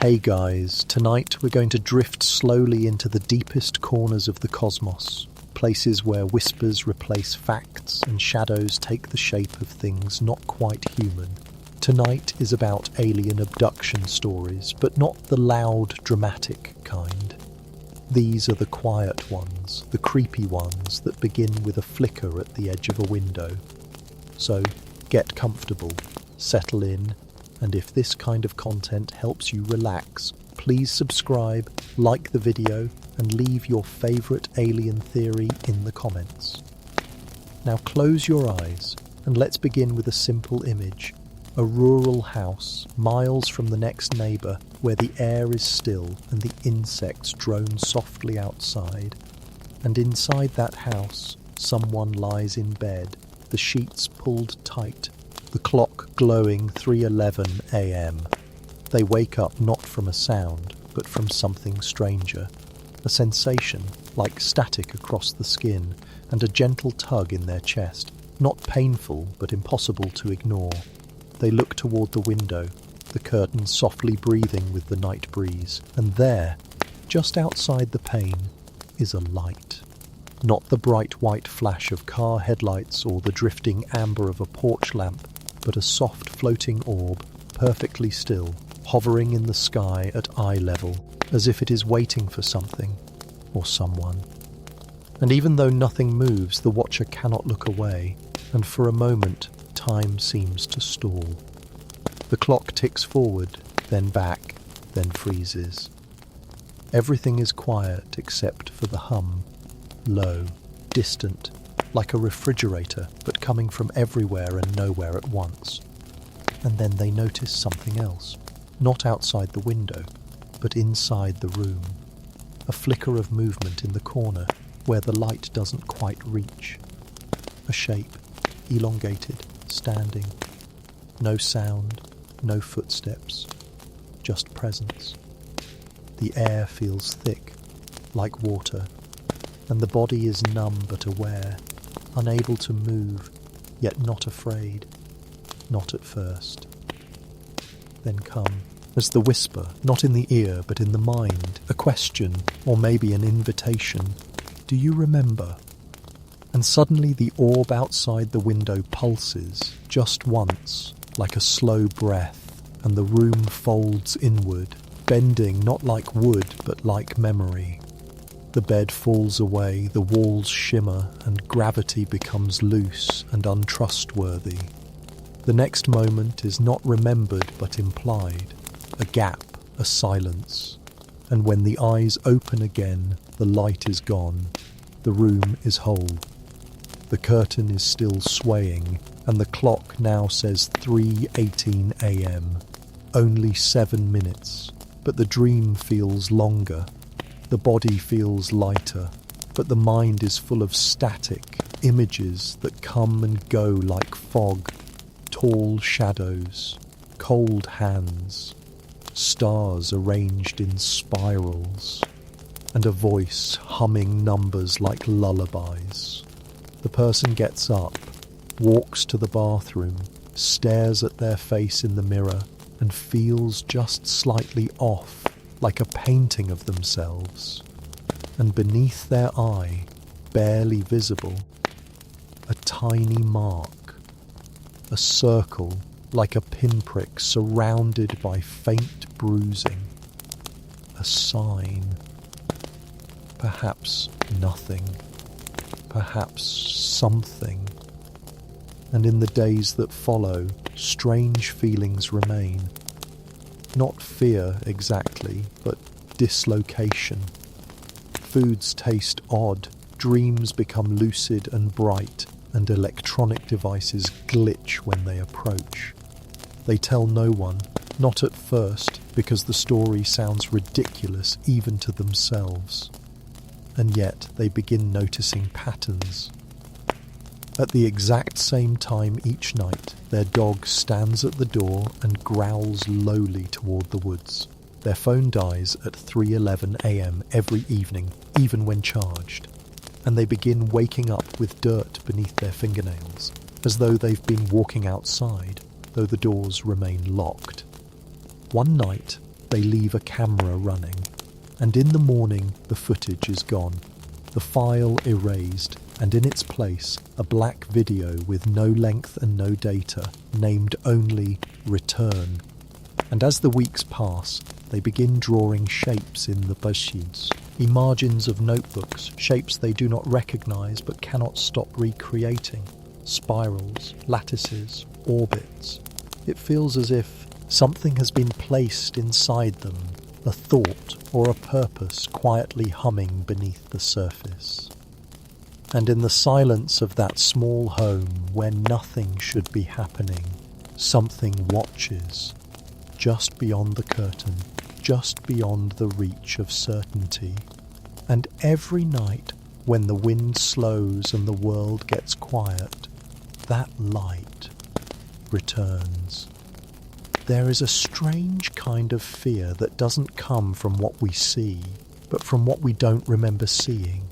Hey guys, tonight we're going to drift slowly into the deepest corners of the cosmos, places where whispers replace facts and shadows take the shape of things not quite human. Tonight is about alien abduction stories, but not the loud, dramatic kind. These are the quiet ones, the creepy ones that begin with a flicker at the edge of a window. So, get comfortable, settle in, and if this kind of content helps you relax, please subscribe, like the video, and leave your favourite alien theory in the comments. Now close your eyes, and let's begin with a simple image. A rural house, miles from the next neighbour, where the air is still and the insects drone softly outside. And inside that house, someone lies in bed, the sheets pulled tight, the clock glowing 3:11 a.m. They wake up not from a sound, but from something stranger. A sensation, like static across the skin, and a gentle tug in their chest. Not painful, but impossible to ignore. They look toward the window, the curtains softly breathing with the night breeze. And there, just outside the pane, is a light. Not the bright white flash of car headlights or the drifting amber of a porch lamp, but a soft floating orb, perfectly still, hovering in the sky at eye level, as if it is waiting for something or someone. And even though nothing moves, the watcher cannot look away, and for a moment, time seems to stall. The clock ticks forward, then back, then freezes. Everything is quiet except for the hum, low, distant, like a refrigerator, but coming from everywhere and nowhere at once. And then they notice something else, not outside the window, but inside the room. A flicker of movement in the corner, where the light doesn't quite reach. A shape, elongated, standing. No sound, no footsteps, just presence. The air feels thick, like water, and the body is numb but aware, unable to move, yet not afraid. Not at first. Then come, as the whisper, not in the ear but in the mind, a question, or maybe an invitation. Do you remember? And suddenly the orb outside the window pulses, just once, like a slow breath, and the room folds inward, bending not like wood but like memory. The bed falls away, the walls shimmer, and gravity becomes loose and untrustworthy. The next moment is not remembered but implied, a gap, a silence. And when the eyes open again, the light is gone, the room is whole. The curtain is still swaying, and the clock now says 3:18 a.m. Only 7 minutes, but the dream feels longer. The body feels lighter, but the mind is full of static images that come and go like fog, tall shadows, cold hands, stars arranged in spirals, and a voice humming numbers like lullabies. The person gets up, walks to the bathroom, stares at their face in the mirror, and feels just slightly off, like a painting of themselves, and beneath their eye, barely visible, a tiny mark, a circle like a pinprick surrounded by faint bruising, a sign, perhaps nothing, perhaps something. And in the days that follow, strange feelings remain. Not fear exactly, but dislocation. Foods taste odd, dreams become lucid and bright, and electronic devices glitch when they approach. They tell no one, not at first, because the story sounds ridiculous even to themselves. And yet they begin noticing patterns. At the exact same time each night, their dog stands at the door and growls lowly toward the woods. Their phone dies at 3:11 a.m. every evening, even when charged. And they begin waking up with dirt beneath their fingernails, as though they've been walking outside, though the doors remain locked. One night, they leave a camera running. And in the morning, the footage is gone. The file erased, and in its place, a black video with no length and no data, named only Return. And as the weeks pass, they begin drawing shapes in the bashids, margins of notebooks, shapes they do not recognize but cannot stop recreating, spirals, lattices, orbits. It feels as if something has been placed inside them, a thought or a purpose quietly humming beneath the surface. And in the silence of that small home where nothing should be happening, something watches, just beyond the curtain, just beyond the reach of certainty. And every night, when the wind slows and the world gets quiet, that light returns. There is a strange kind of fear that doesn't come from what we see, but from what we don't remember seeing.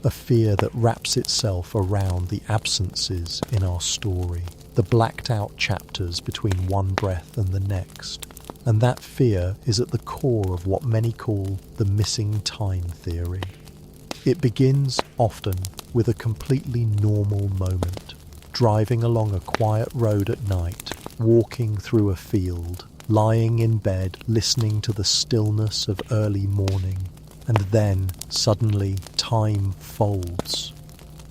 A fear that wraps itself around the absences in our story, the blacked out chapters between one breath and the next. And that fear is at the core of what many call the missing time theory. It begins often with a completely normal moment. Driving along a quiet road at night, walking through a field, lying in bed, listening to the stillness of early morning, and then, suddenly, time folds.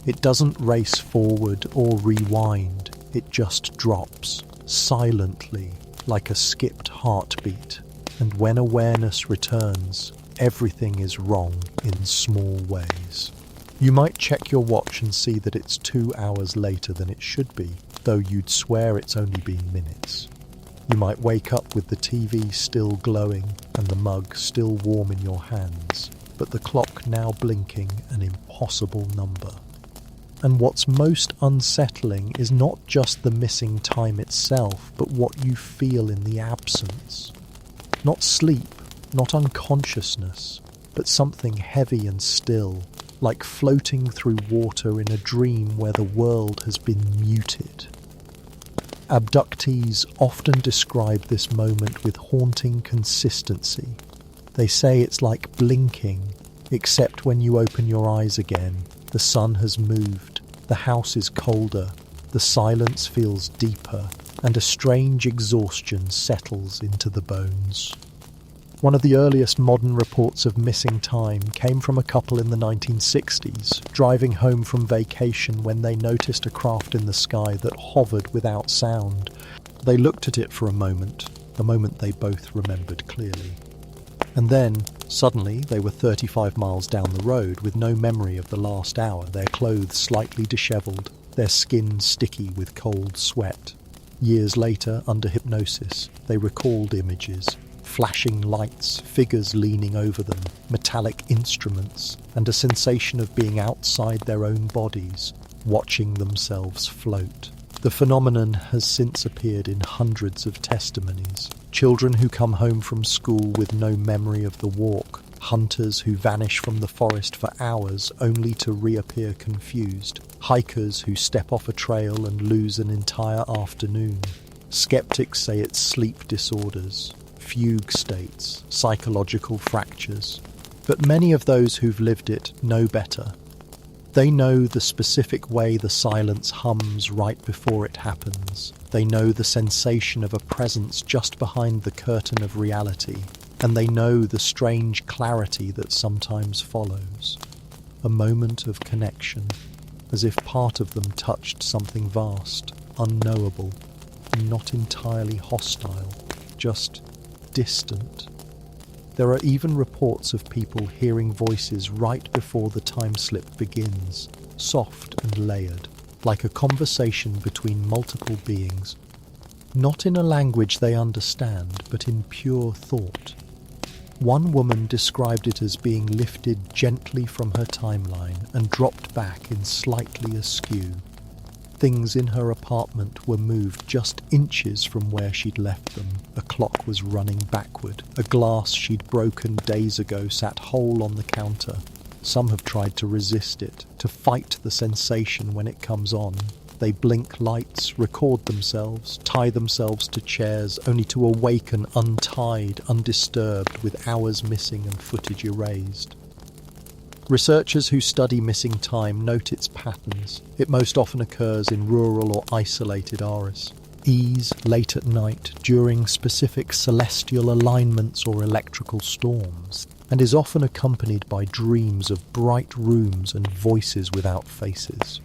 It doesn't race forward or rewind, it just drops, silently, like a skipped heartbeat, and when awareness returns, everything is wrong in small ways. You might check your watch and see that it's 2 hours later than it should be, though you'd swear it's only been minutes. You might wake up with the TV still glowing and the mug still warm in your hands, but the clock now blinking an impossible number. And what's most unsettling is not just the missing time itself, but what you feel in the absence. Not sleep, not unconsciousness, but something heavy and still, like floating through water in a dream where the world has been muted. Abductees often describe this moment with haunting consistency. They say it's like blinking, except when you open your eyes again, the sun has moved, the house is colder, the silence feels deeper, and a strange exhaustion settles into the bones. One of the earliest modern reports of missing time came from a couple in the 1960s, driving home from vacation when they noticed a craft in the sky that hovered without sound. They looked at it for a moment they both remembered clearly. And then, suddenly, they were 35 miles down the road with no memory of the last hour, their clothes slightly dishevelled, their skin sticky with cold sweat. Years later, under hypnosis, they recalled images, flashing lights, figures leaning over them, metallic instruments, and a sensation of being outside their own bodies, watching themselves float. The phenomenon has since appeared in hundreds of testimonies. Children who come home from school with no memory of the walk, hunters who vanish from the forest for hours only to reappear confused, hikers who step off a trail and lose an entire afternoon. Skeptics say it's sleep disorders, fugue states, psychological fractures. But many of those who've lived it know better. They know the specific way the silence hums right before it happens. They know the sensation of a presence just behind the curtain of reality, and they know the strange clarity that sometimes follows. A moment of connection, as if part of them touched something vast, unknowable, and not entirely hostile, just distant. There are even reports of people hearing voices right before the time slip begins, soft and layered, like a conversation between multiple beings, not in a language they understand, but in pure thought. One woman described it as being lifted gently from her timeline and dropped back in slightly askew. Things in her apartment were moved just inches from where she'd left them. A clock was running backward. A glass she'd broken days ago sat whole on the counter. Some have tried to resist it, to fight the sensation when it comes on, They blink lights, record themselves, tie themselves to chairs, only to awaken untied, undisturbed, with hours missing and footage erased. Researchers who study missing time note its patterns. It most often occurs in rural or isolated areas. Ease late at night during specific celestial alignments or electrical storms, and is often accompanied by dreams of bright rooms and voices without faces.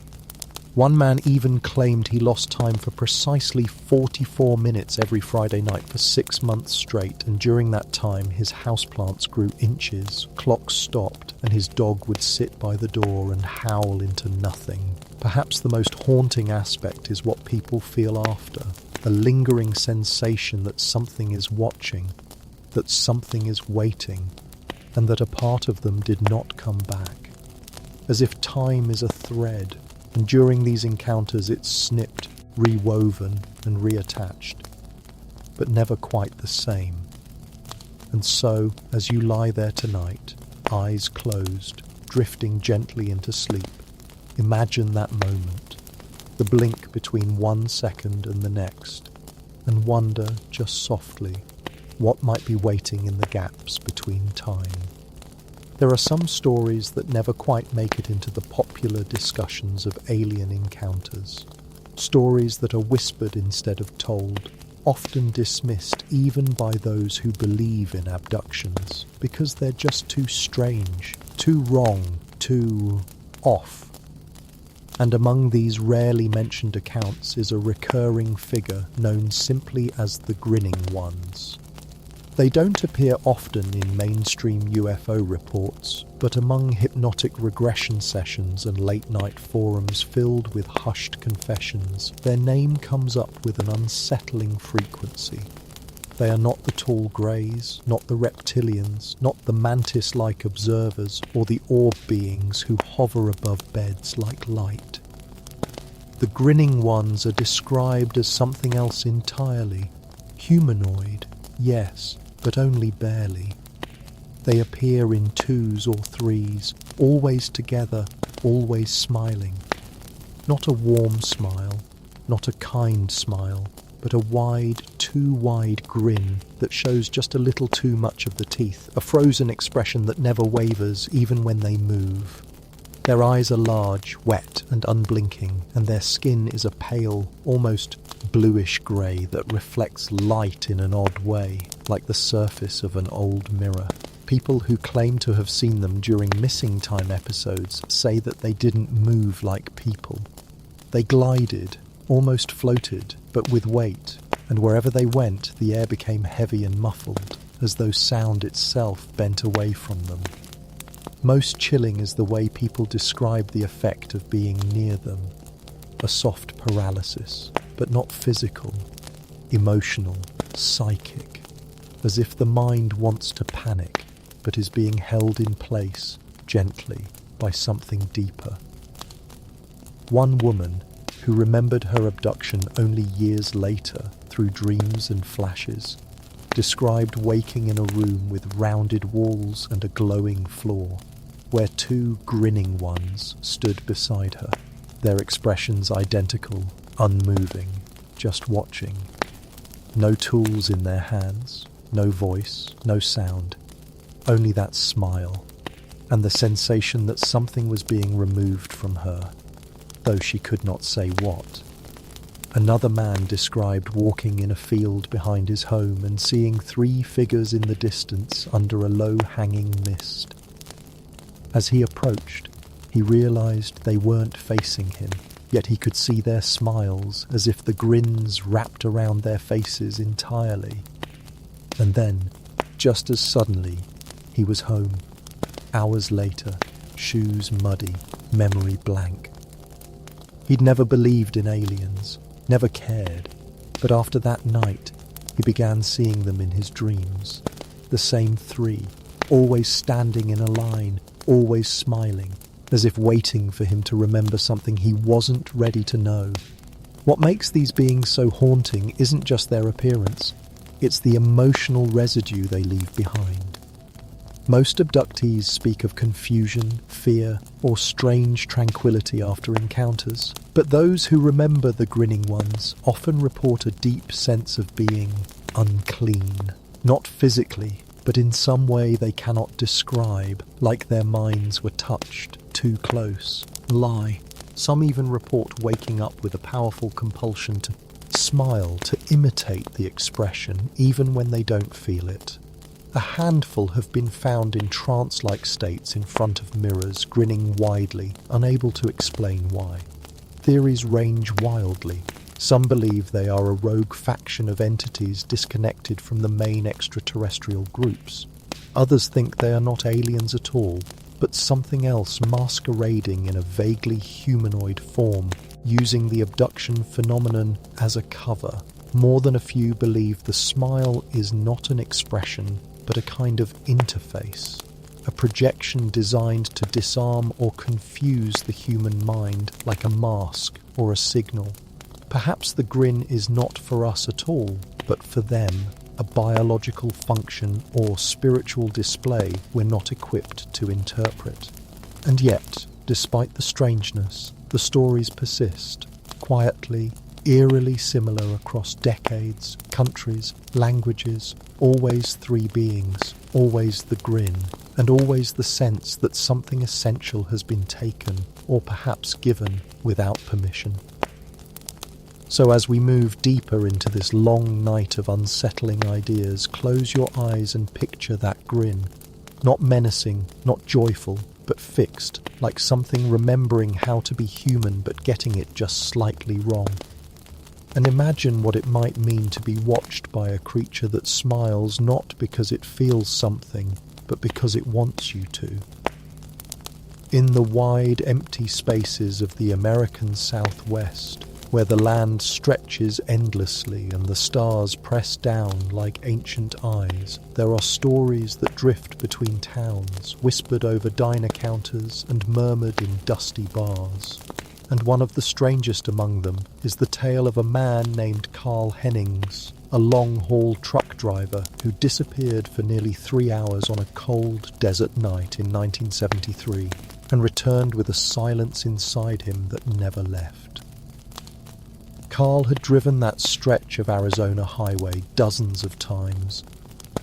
One man even claimed he lost time for precisely 44 minutes every Friday night for 6 months straight, and during that time his houseplants grew inches, clocks stopped, and his dog would sit by the door and howl into nothing. Perhaps the most haunting aspect is what people feel after, a lingering sensation that something is watching, that something is waiting, and that a part of them did not come back. As if time is a thread, and during these encounters it's snipped, rewoven, and reattached, but never quite the same. And so, as you lie there tonight, eyes closed, drifting gently into sleep, imagine that moment, the blink between 1 second and the next, and wonder just softly what might be waiting in the gaps between time. There are some stories that never quite make it into the popular discussions of alien encounters. Stories that are whispered instead of told, often dismissed even by those who believe in abductions, because they're just too strange, too wrong, too off. And among these rarely mentioned accounts is a recurring figure known simply as the Grinning Ones. They don't appear often in mainstream UFO reports, but among hypnotic regression sessions and late-night forums filled with hushed confessions, their name comes up with an unsettling frequency. They are not the tall greys, not the reptilians, not the mantis-like observers, or the orb beings who hover above beds like light. The Grinning Ones are described as something else entirely. Humanoid, yes, but only barely. They appear in 2s or 3s, always together, always smiling. Not a warm smile, not a kind smile, but a wide, too wide grin that shows just a little too much of the teeth, a frozen expression that never wavers even when they move. Their eyes are large, wet and unblinking, and their skin is a pale, almost bluish grey that reflects light in an odd way, like the surface of an old mirror. People who claim to have seen them during missing time episodes say that they didn't move like people. They glided, almost floated, but with weight, and wherever they went, the air became heavy and muffled, as though sound itself bent away from them. Most chilling is the way people describe the effect of being near them. A soft paralysis, but not physical, emotional, psychic, as if the mind wants to panic, but is being held in place, gently, by something deeper. One woman, who remembered her abduction only years later through dreams and flashes, described waking in a room with rounded walls and a glowing floor, where 2 Grinning Ones stood beside her, their expressions identical, unmoving, just watching. No tools in their hands, no voice, no sound, only that smile, and the sensation that something was being removed from her, though she could not say what. Another man described walking in a field behind his home and seeing 3 figures in the distance under a low-hanging mist. As he approached, he realized they weren't facing him, yet he could see their smiles as if the grins wrapped around their faces entirely. And then, just as suddenly, he was home. Hours later, shoes muddy, memory blank. He'd never believed in aliens, never cared, but after that night, he began seeing them in his dreams. The same 3, always standing in a line, always smiling, as if waiting for him to remember something he wasn't ready to know. What makes these beings so haunting isn't just their appearance, it's the emotional residue they leave behind. Most abductees speak of confusion, fear, or strange tranquility after encounters, but those who remember the grinning ones often report a deep sense of being unclean, not physically, but in some way they cannot describe, like their minds were touched, too close, lie. Some even report waking up with a powerful compulsion to smile, to imitate the expression, even when they don't feel it. A handful have been found in trance-like states in front of mirrors, grinning widely, unable to explain why. Theories range wildly. Some believe they are a rogue faction of entities disconnected from the main extraterrestrial groups. Others think they are not aliens at all, but something else masquerading in a vaguely humanoid form, using the abduction phenomenon as a cover. More than a few believe the smile is not an expression, but a kind of interface, a projection designed to disarm or confuse the human mind like a mask or a signal. Perhaps the grin is not for us at all, but for them, a biological function or spiritual display we're not equipped to interpret. And yet, despite the strangeness, the stories persist, quietly, eerily similar across decades, countries, languages, always three beings, always the grin, and always the sense that something essential has been taken, or perhaps given, without permission. So as we move deeper into this long night of unsettling ideas, close your eyes and picture that grin. Not menacing, not joyful, but fixed, like something remembering how to be human but getting it just slightly wrong. And imagine what it might mean to be watched by a creature that smiles not because it feels something, but because it wants you to. In the wide, empty spaces of the American Southwest, where the land stretches endlessly and the stars press down like ancient eyes, there are stories that drift between towns, whispered over diner counters and murmured in dusty bars. And one of the strangest among them is the tale of a man named Carl Hennings, a long-haul truck driver who disappeared for nearly 3 hours on a cold desert night in 1973 and returned with a silence inside him that never left. Carl had driven that stretch of Arizona highway dozens of times,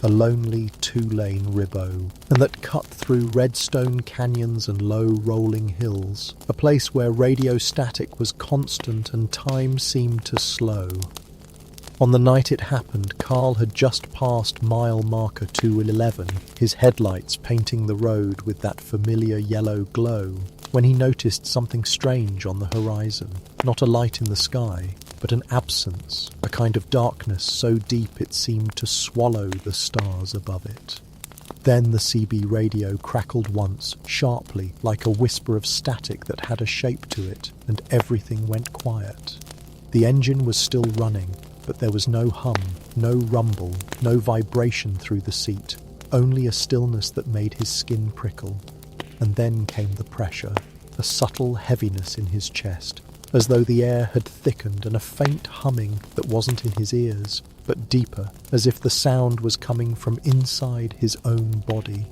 a lonely 2-lane ribbo, and that cut through redstone canyons and low rolling hills, a place where radio static was constant and time seemed to slow. On the night it happened, Carl had just passed mile marker 211, his headlights painting the road with that familiar yellow glow, when he noticed something strange on the horizon. Not a light in the sky, but an absence, a kind of darkness so deep it seemed to swallow the stars above it. Then the CB radio crackled once, sharply, like a whisper of static that had a shape to it, and everything went quiet. The engine was still running, but there was no hum, no rumble, no vibration through the seat, only a stillness that made his skin prickle. And then came the pressure, a subtle heaviness in his chest, as though the air had thickened, and a faint humming that wasn't in his ears, but deeper, as if the sound was coming from inside his own body.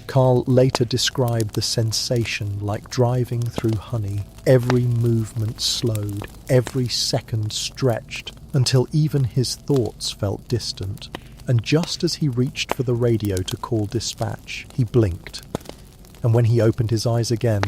Carl later described the sensation like driving through honey. Every movement slowed, every second stretched, until even his thoughts felt distant. And just as he reached for the radio to call dispatch, he blinked. And when he opened his eyes again,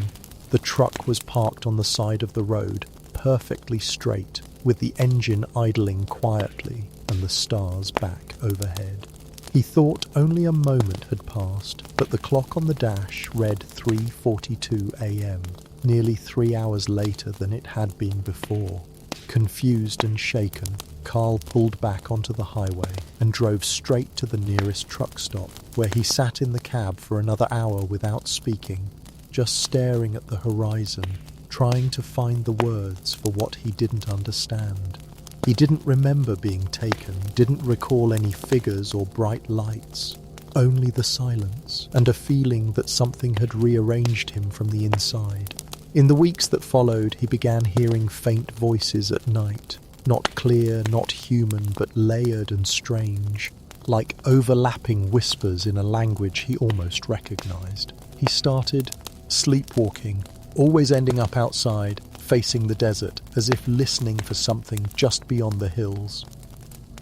the truck was parked on the side of the road, perfectly straight, with the engine idling quietly and the stars back overhead. He thought only a moment had passed, but the clock on the dash read 3:42 a.m., nearly 3 hours later than it had been before. Confused and shaken, Carl pulled back onto the highway and drove straight to the nearest truck stop, where he sat in the cab for another hour without speaking, just staring at the horizon, trying to find the words for what he didn't understand. He didn't remember being taken, didn't recall any figures or bright lights, only the silence and a feeling that something had rearranged him from the inside. In the weeks that followed, he began hearing faint voices at night, not clear, not human, but layered and strange, like overlapping whispers in a language he almost recognized. He started sleepwalking, always ending up outside, facing the desert, as if listening for something just beyond the hills.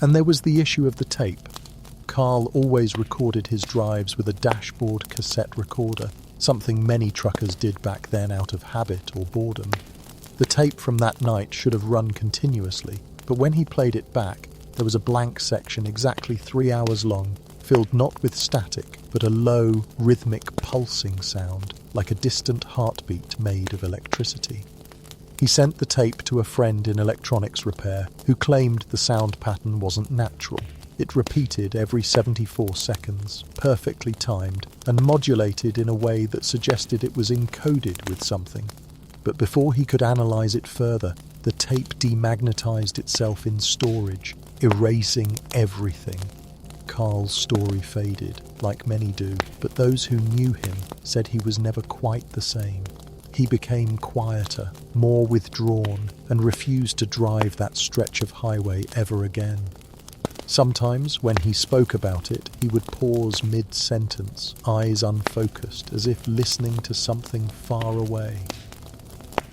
And there was the issue of the tape. Carl always recorded his drives with a dashboard cassette recorder, something many truckers did back then out of habit or boredom. The tape from that night should have run continuously, but when he played it back, there was a blank section exactly 3 hours long, filled not with static, but a low, rhythmic pulsing sound, like a distant heartbeat made of electricity. He sent the tape to a friend in electronics repair, who claimed the sound pattern wasn't natural. It repeated every 74 seconds, perfectly timed, and modulated in a way that suggested it was encoded with something. But before he could analyze it further, the tape demagnetized itself in storage, erasing everything. Carl's story faded, like many do, but those who knew him said he was never quite the same. He became quieter, more withdrawn, and refused to drive that stretch of highway ever again. Sometimes, when he spoke about it, he would pause mid-sentence, eyes unfocused, as if listening to something far away.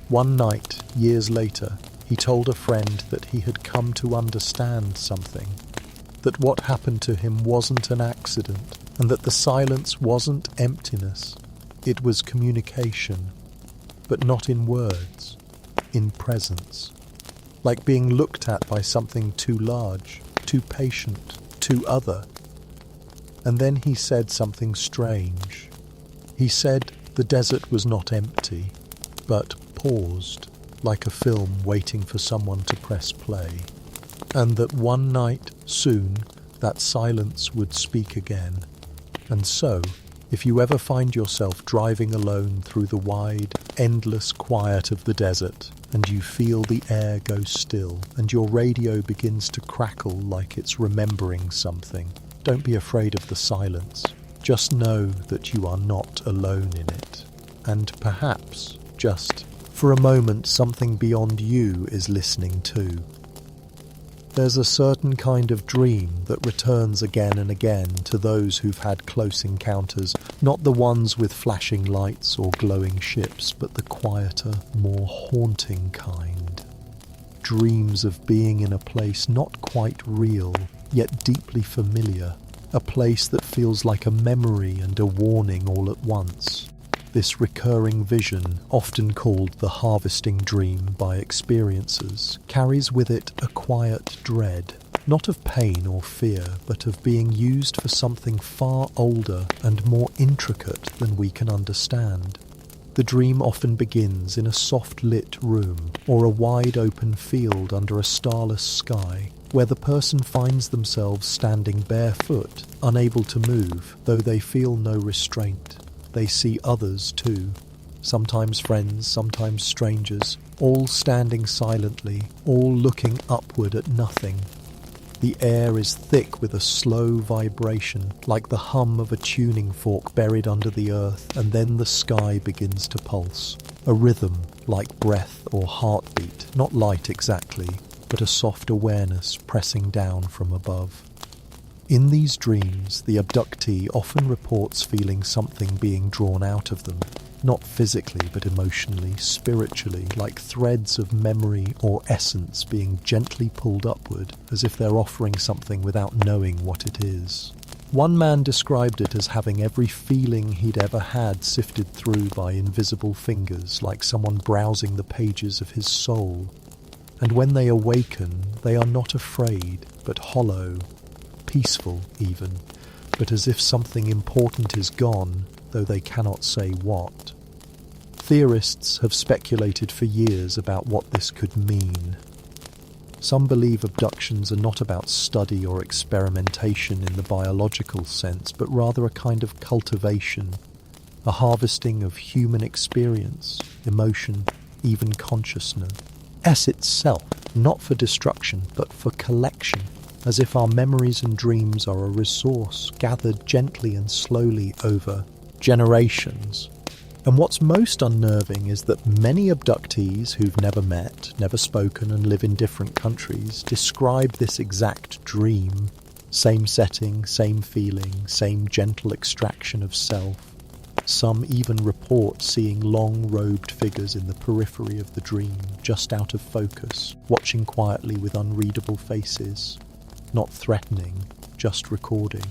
One night, years later, he told a friend that he had come to understand something, that what happened to him wasn't an accident, and that the silence wasn't emptiness, it was communication, but not in words, in presence, like being looked at by something too large, too patient, too other. And then he said something strange. He said the desert was not empty, but paused, like a film waiting for someone to press play, and that one night, soon, that silence would speak again. And so, if you ever find yourself driving alone through the wide, endless quiet of the desert, and you feel the air go still, and your radio begins to crackle like it's remembering something, don't be afraid of the silence. Just know that you are not alone in it. And perhaps, just for a moment, something beyond you is listening too. There's a certain kind of dream that returns again and again to those who've had close encounters, not the ones with flashing lights or glowing ships, but the quieter, more haunting kind. Dreams of being in a place not quite real, yet deeply familiar, a place that feels like a memory and a warning all at once. This recurring vision, often called the harvesting dream by experiencers, carries with it a quiet dread, not of pain or fear, but of being used for something far older and more intricate than we can understand. The dream often begins in a soft-lit room or a wide-open field under a starless sky, where the person finds themselves standing barefoot, unable to move, though they feel no restraint. They see others too, sometimes friends, sometimes strangers, all standing silently, all looking upward at nothing. The air is thick with a slow vibration, like the hum of a tuning fork buried under the earth, and then the sky begins to pulse. A rhythm, like breath or heartbeat, not light exactly, but a soft awareness pressing down from above. In these dreams, the abductee often reports feeling something being drawn out of them, not physically but emotionally, spiritually, like threads of memory or essence being gently pulled upward, as if they're offering something without knowing what it is. One man described it as having every feeling he'd ever had sifted through by invisible fingers, like someone browsing the pages of his soul. And when they awaken, they are not afraid, but hollow, peaceful even, but as if something important is gone, though they cannot say what. Theorists have speculated for years about what this could mean. Some believe abductions are not about study or experimentation in the biological sense, but rather a kind of cultivation, a harvesting of human experience, emotion, even consciousness. Itself, not for destruction, but for collection, as if our memories and dreams are a resource gathered gently and slowly over generations. And what's most unnerving is that many abductees who've never met, never spoken, and live in different countries describe this exact dream, Same setting, same feeling, same gentle extraction of self. Some even report seeing long-robed figures in the periphery of the dream, just out of focus, watching quietly with unreadable faces. Not threatening, just recording.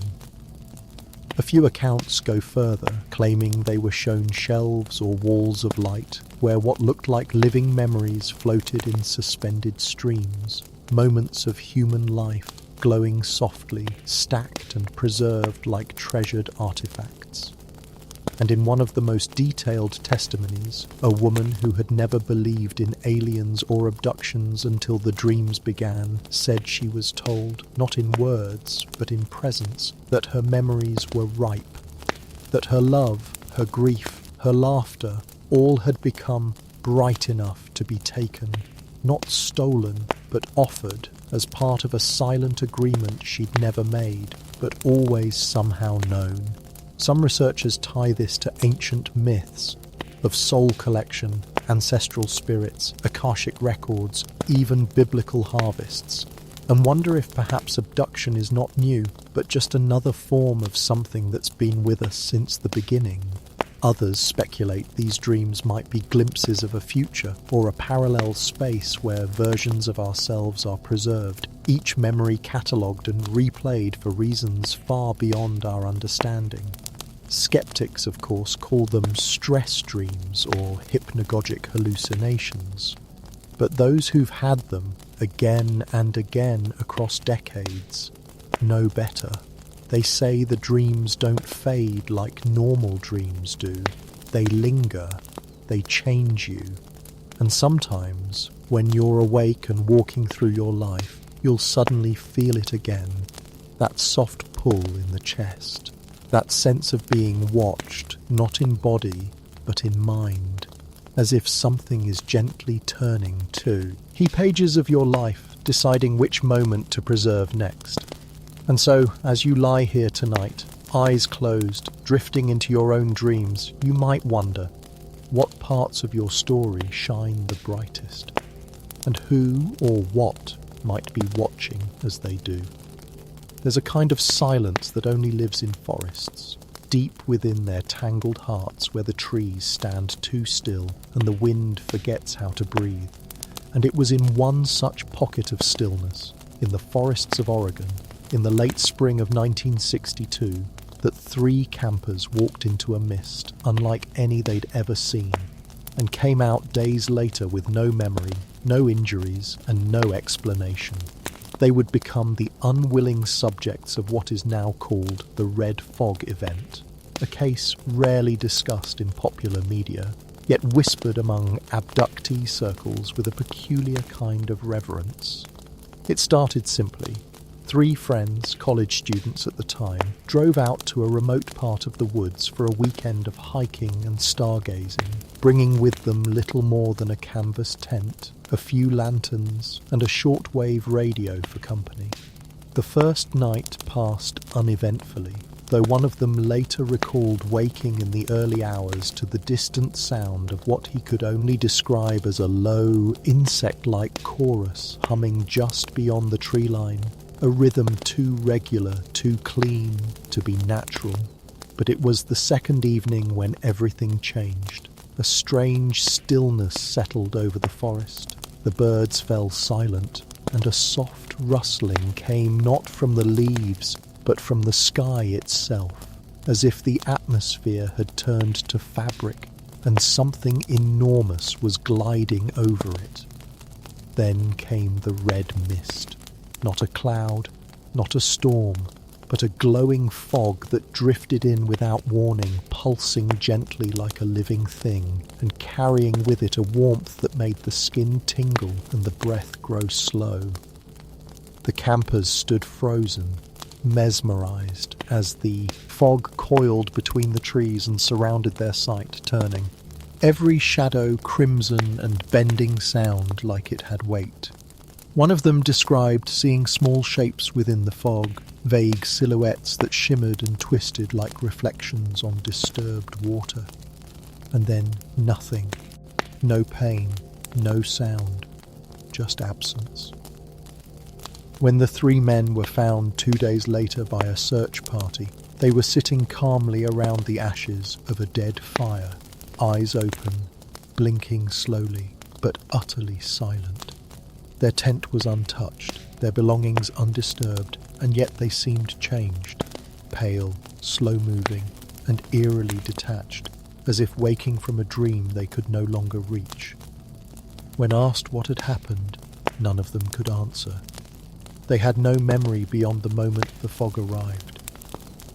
A few accounts go further, claiming they were shown shelves or walls of light, where what looked like living memories floated in suspended streams, moments of human life, glowing softly, stacked and preserved like treasured artifacts. And in one of the most detailed testimonies, a woman who had never believed in aliens or abductions until the dreams began said she was told, not in words, but in presence, that her memories were ripe, that her love, her grief, her laughter, all had become bright enough to be taken, not stolen, but offered as part of a silent agreement she'd never made, but always somehow known. Some researchers tie this to ancient myths of soul collection, ancestral spirits, Akashic records, even biblical harvests, and wonder if perhaps abduction is not new, but just another form of something that's been with us since the beginning. Others speculate these dreams might be glimpses of a future or a parallel space where versions of ourselves are preserved, each memory catalogued and replayed for reasons far beyond our understanding. Skeptics, of course, call them stress dreams or hypnagogic hallucinations. But those who've had them again and again across decades know better. They say the dreams don't fade like normal dreams do. They linger, they change you. And sometimes, when you're awake and walking through your life, you'll suddenly feel it again. That soft pull in the chest. That sense of being watched, not in body, but in mind, as if something is gently turning too. Pages of your life, deciding which moment to preserve next. And so, as you lie here tonight, eyes closed, drifting into your own dreams, you might wonder, what parts of your story shine the brightest? And who or what might be watching as they do? There's a kind of silence that only lives in forests, deep within their tangled hearts where the trees stand too still and the wind forgets how to breathe. And it was in one such pocket of stillness, in the forests of Oregon, in the late spring of 1962, that 3 campers walked into a mist unlike any they'd ever seen, and came out days later with no memory, no injuries, and no explanation. They would become the unwilling subjects of what is now called the Red Fog event, a case rarely discussed in popular media, yet whispered among abductee circles with a peculiar kind of reverence. It started simply. 3 friends, college students at the time, drove out to a remote part of the woods for a weekend of hiking and stargazing, bringing with them little more than a canvas tent, a few lanterns, and a shortwave radio for company. The first night passed uneventfully, though one of them later recalled waking in the early hours to the distant sound of what he could only describe as a low, insect-like chorus humming just beyond the tree line, a rhythm too regular, too clean, to be natural. But it was the second evening when everything changed. A strange stillness settled over the forest. The birds fell silent, and a soft rustling came not from the leaves, but from the sky itself, as if the atmosphere had turned to fabric, and something enormous was gliding over it. Then came the red mist. Not a cloud, not a storm, but a glowing fog that drifted in without warning, pulsing gently like a living thing, and carrying with it a warmth that made the skin tingle and the breath grow slow. The campers stood frozen, mesmerized, as the fog coiled between the trees and surrounded their sight, turning. Every shadow crimson and bending sound like it had weight. One of them described seeing small shapes within the fog, vague silhouettes that shimmered and twisted like reflections on disturbed water. And then nothing. No pain, no sound, just absence. When the three men were found 2 days later by a search party, they were sitting calmly around the ashes of a dead fire, eyes open, blinking slowly, but utterly silent. Their tent was untouched, their belongings undisturbed, and yet they seemed changed, pale, slow-moving, and eerily detached, as if waking from a dream they could no longer reach. When asked what had happened, none of them could answer. They had no memory beyond the moment the fog arrived.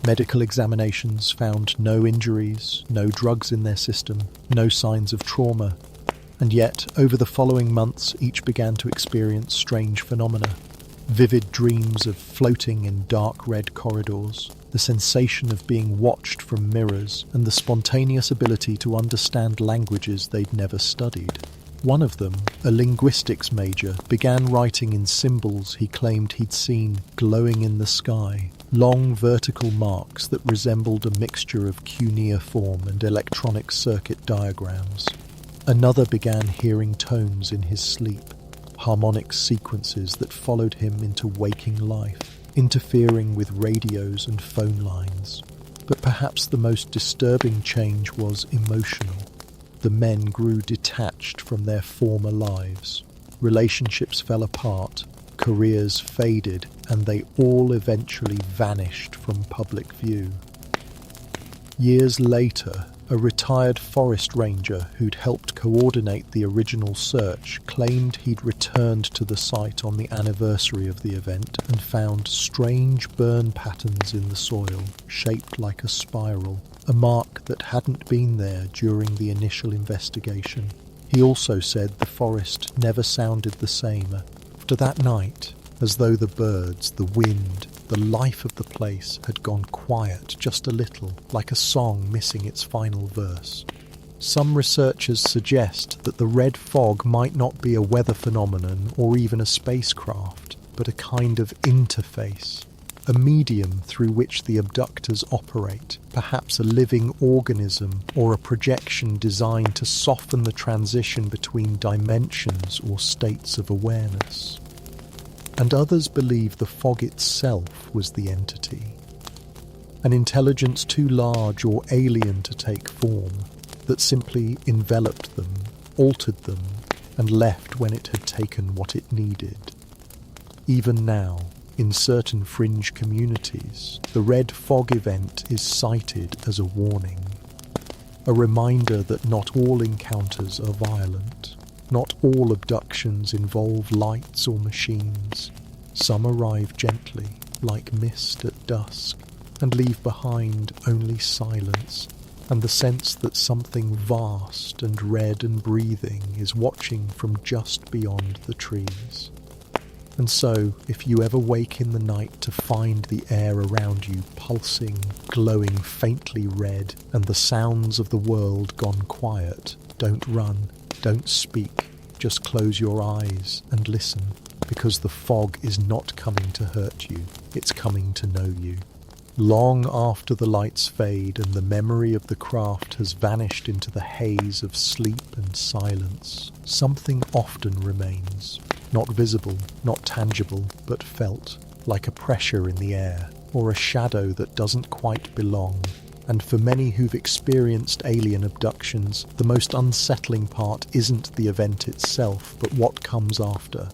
Medical examinations found no injuries, no drugs in their system, no signs of trauma. And yet, over the following months, each began to experience strange phenomena. Vivid dreams of floating in dark red corridors, the sensation of being watched from mirrors, and the spontaneous ability to understand languages they'd never studied. One of them, a linguistics major, began writing in symbols he claimed he'd seen glowing in the sky, long vertical marks that resembled a mixture of cuneiform and electronic circuit diagrams. Another began hearing tones in his sleep, harmonic sequences that followed him into waking life, interfering with radios and phone lines. But perhaps the most disturbing change was emotional. The men grew detached from their former lives. Relationships fell apart, careers faded, and they all eventually vanished from public view. Years later, a retired forest ranger who'd helped coordinate the original search claimed he'd returned to the site on the anniversary of the event and found strange burn patterns in the soil, shaped like a spiral, a mark that hadn't been there during the initial investigation. He also said the forest never sounded the same after that night, as though the birds, the wind, the life of the place had gone quiet just a little, like a song missing its final verse. Some researchers suggest that the red fog might not be a weather phenomenon or even a spacecraft, but a kind of interface, a medium through which the abductors operate, perhaps a living organism or a projection designed to soften the transition between dimensions or states of awareness. And others believe the fog itself was the entity, an intelligence too large or alien to take form, that simply enveloped them, altered them, and left when it had taken what it needed. Even now, in certain fringe communities, the red fog event is cited as a warning, a reminder that not all encounters are violent. Not all abductions involve lights or machines. Some arrive gently, like mist at dusk, and leave behind only silence and the sense that something vast and red and breathing is watching from just beyond the trees. And so, if you ever wake in the night to find the air around you pulsing, glowing faintly red, and the sounds of the world gone quiet, don't run. Don't speak, just close your eyes and listen, because the fog is not coming to hurt you, it's coming to know you. Long after the lights fade and the memory of the craft has vanished into the haze of sleep and silence, something often remains, not visible, not tangible, but felt, like a pressure in the air, or a shadow that doesn't quite belong. And for many who've experienced alien abductions, the most unsettling part isn't the event itself, but what comes after.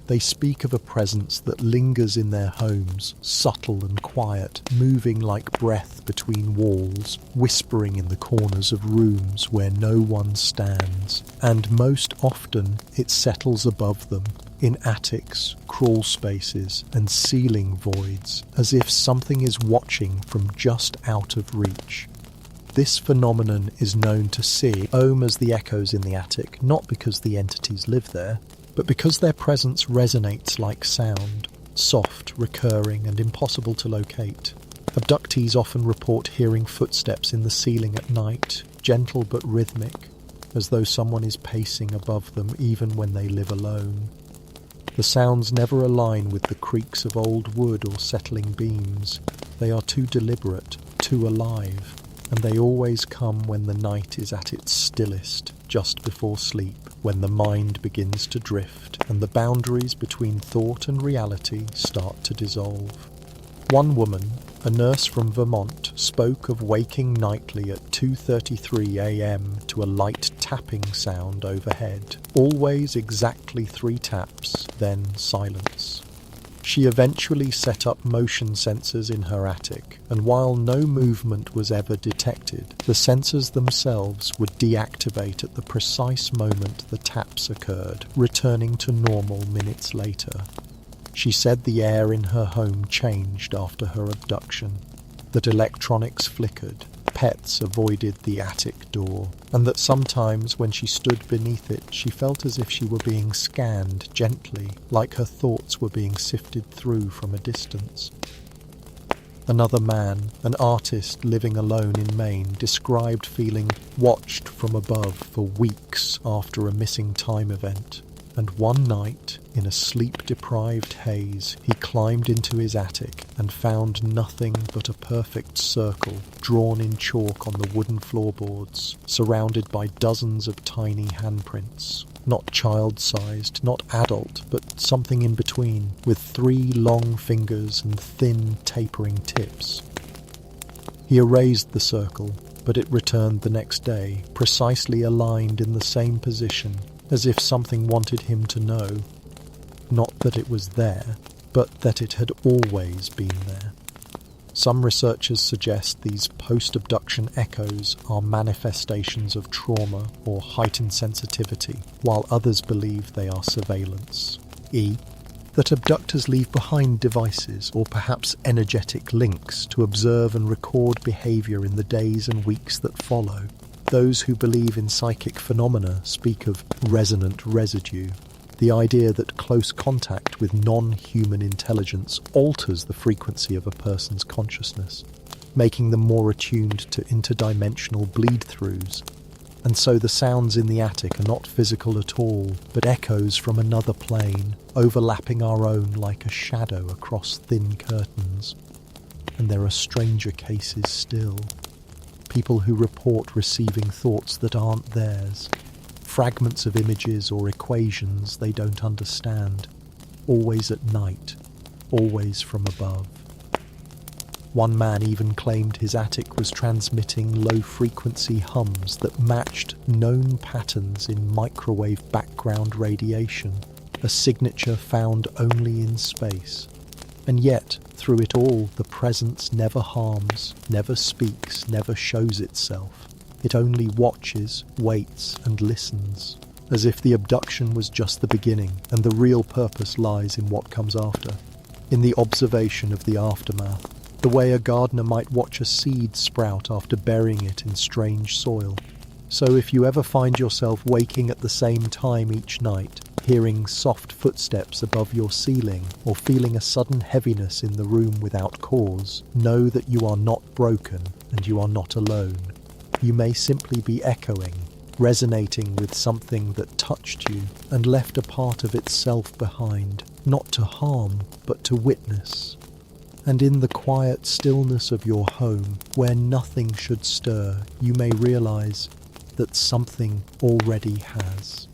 They speak of a presence that lingers in their homes, subtle and quiet, moving like breath between walls, whispering in the corners of rooms where no one stands. And most often, it settles above them, in attics, crawl spaces, and ceiling voids, as if something is watching from just out of reach. This phenomenon is known to ohm as the echoes in the attic, not because the entities live there, but because their presence resonates like sound, soft, recurring, and impossible to locate. Abductees often report hearing footsteps in the ceiling at night, gentle but rhythmic, as though someone is pacing above them even when they live alone. The sounds never align with the creaks of old wood or settling beams. They are too deliberate, too alive, and they always come when the night is at its stillest, just before sleep, when the mind begins to drift and the boundaries between thought and reality start to dissolve. One woman, a nurse from Vermont, spoke of waking nightly at 2:33 a.m. to a light tapping sound overhead, always exactly 3 taps, then silence. She eventually set up motion sensors in her attic, and while no movement was ever detected, the sensors themselves would deactivate at the precise moment the taps occurred, returning to normal minutes later. She said the air in her home changed after her abduction, that electronics flickered, pets avoided the attic door, and that sometimes when she stood beneath it she felt as if she were being scanned gently, like her thoughts were being sifted through from a distance. Another man, an artist living alone in Maine, described feeling watched from above for weeks after a missing time event. And one night, in a sleep-deprived haze, he climbed into his attic and found nothing but a perfect circle drawn in chalk on the wooden floorboards, surrounded by dozens of tiny handprints. Not child-sized, not adult, but something in between, with 3 long fingers and thin, tapering tips. He erased the circle, but it returned the next day, precisely aligned in the same position, as if something wanted him to know, not that it was there, but that it had always been there. Some researchers suggest these post-abduction echoes are manifestations of trauma or heightened sensitivity, while others believe they are surveillance. That abductors leave behind devices or perhaps energetic links to observe and record behaviour in the days and weeks that follow. Those who believe in psychic phenomena speak of resonant residue, the idea that close contact with non-human intelligence alters the frequency of a person's consciousness, making them more attuned to interdimensional bleed-throughs. And so the sounds in the attic are not physical at all, but echoes from another plane, overlapping our own like a shadow across thin curtains. And there are stranger cases still. People who report receiving thoughts that aren't theirs, fragments of images or equations they don't understand, always at night, always from above. One man even claimed his attic was transmitting low-frequency hums that matched known patterns in microwave background radiation, a signature found only in space. And yet, through it all, the presence never harms, never speaks, never shows itself. It only watches, waits, and listens, as if the abduction was just the beginning, and the real purpose lies in what comes after, in the observation of the aftermath, the way a gardener might watch a seed sprout after burying it in strange soil. So if you ever find yourself waking at the same time each night, hearing soft footsteps above your ceiling, or feeling a sudden heaviness in the room without cause, know that you are not broken and you are not alone. You may simply be echoing, resonating with something that touched you and left a part of itself behind, not to harm, but to witness. And in the quiet stillness of your home, where nothing should stir, you may realize that something already has.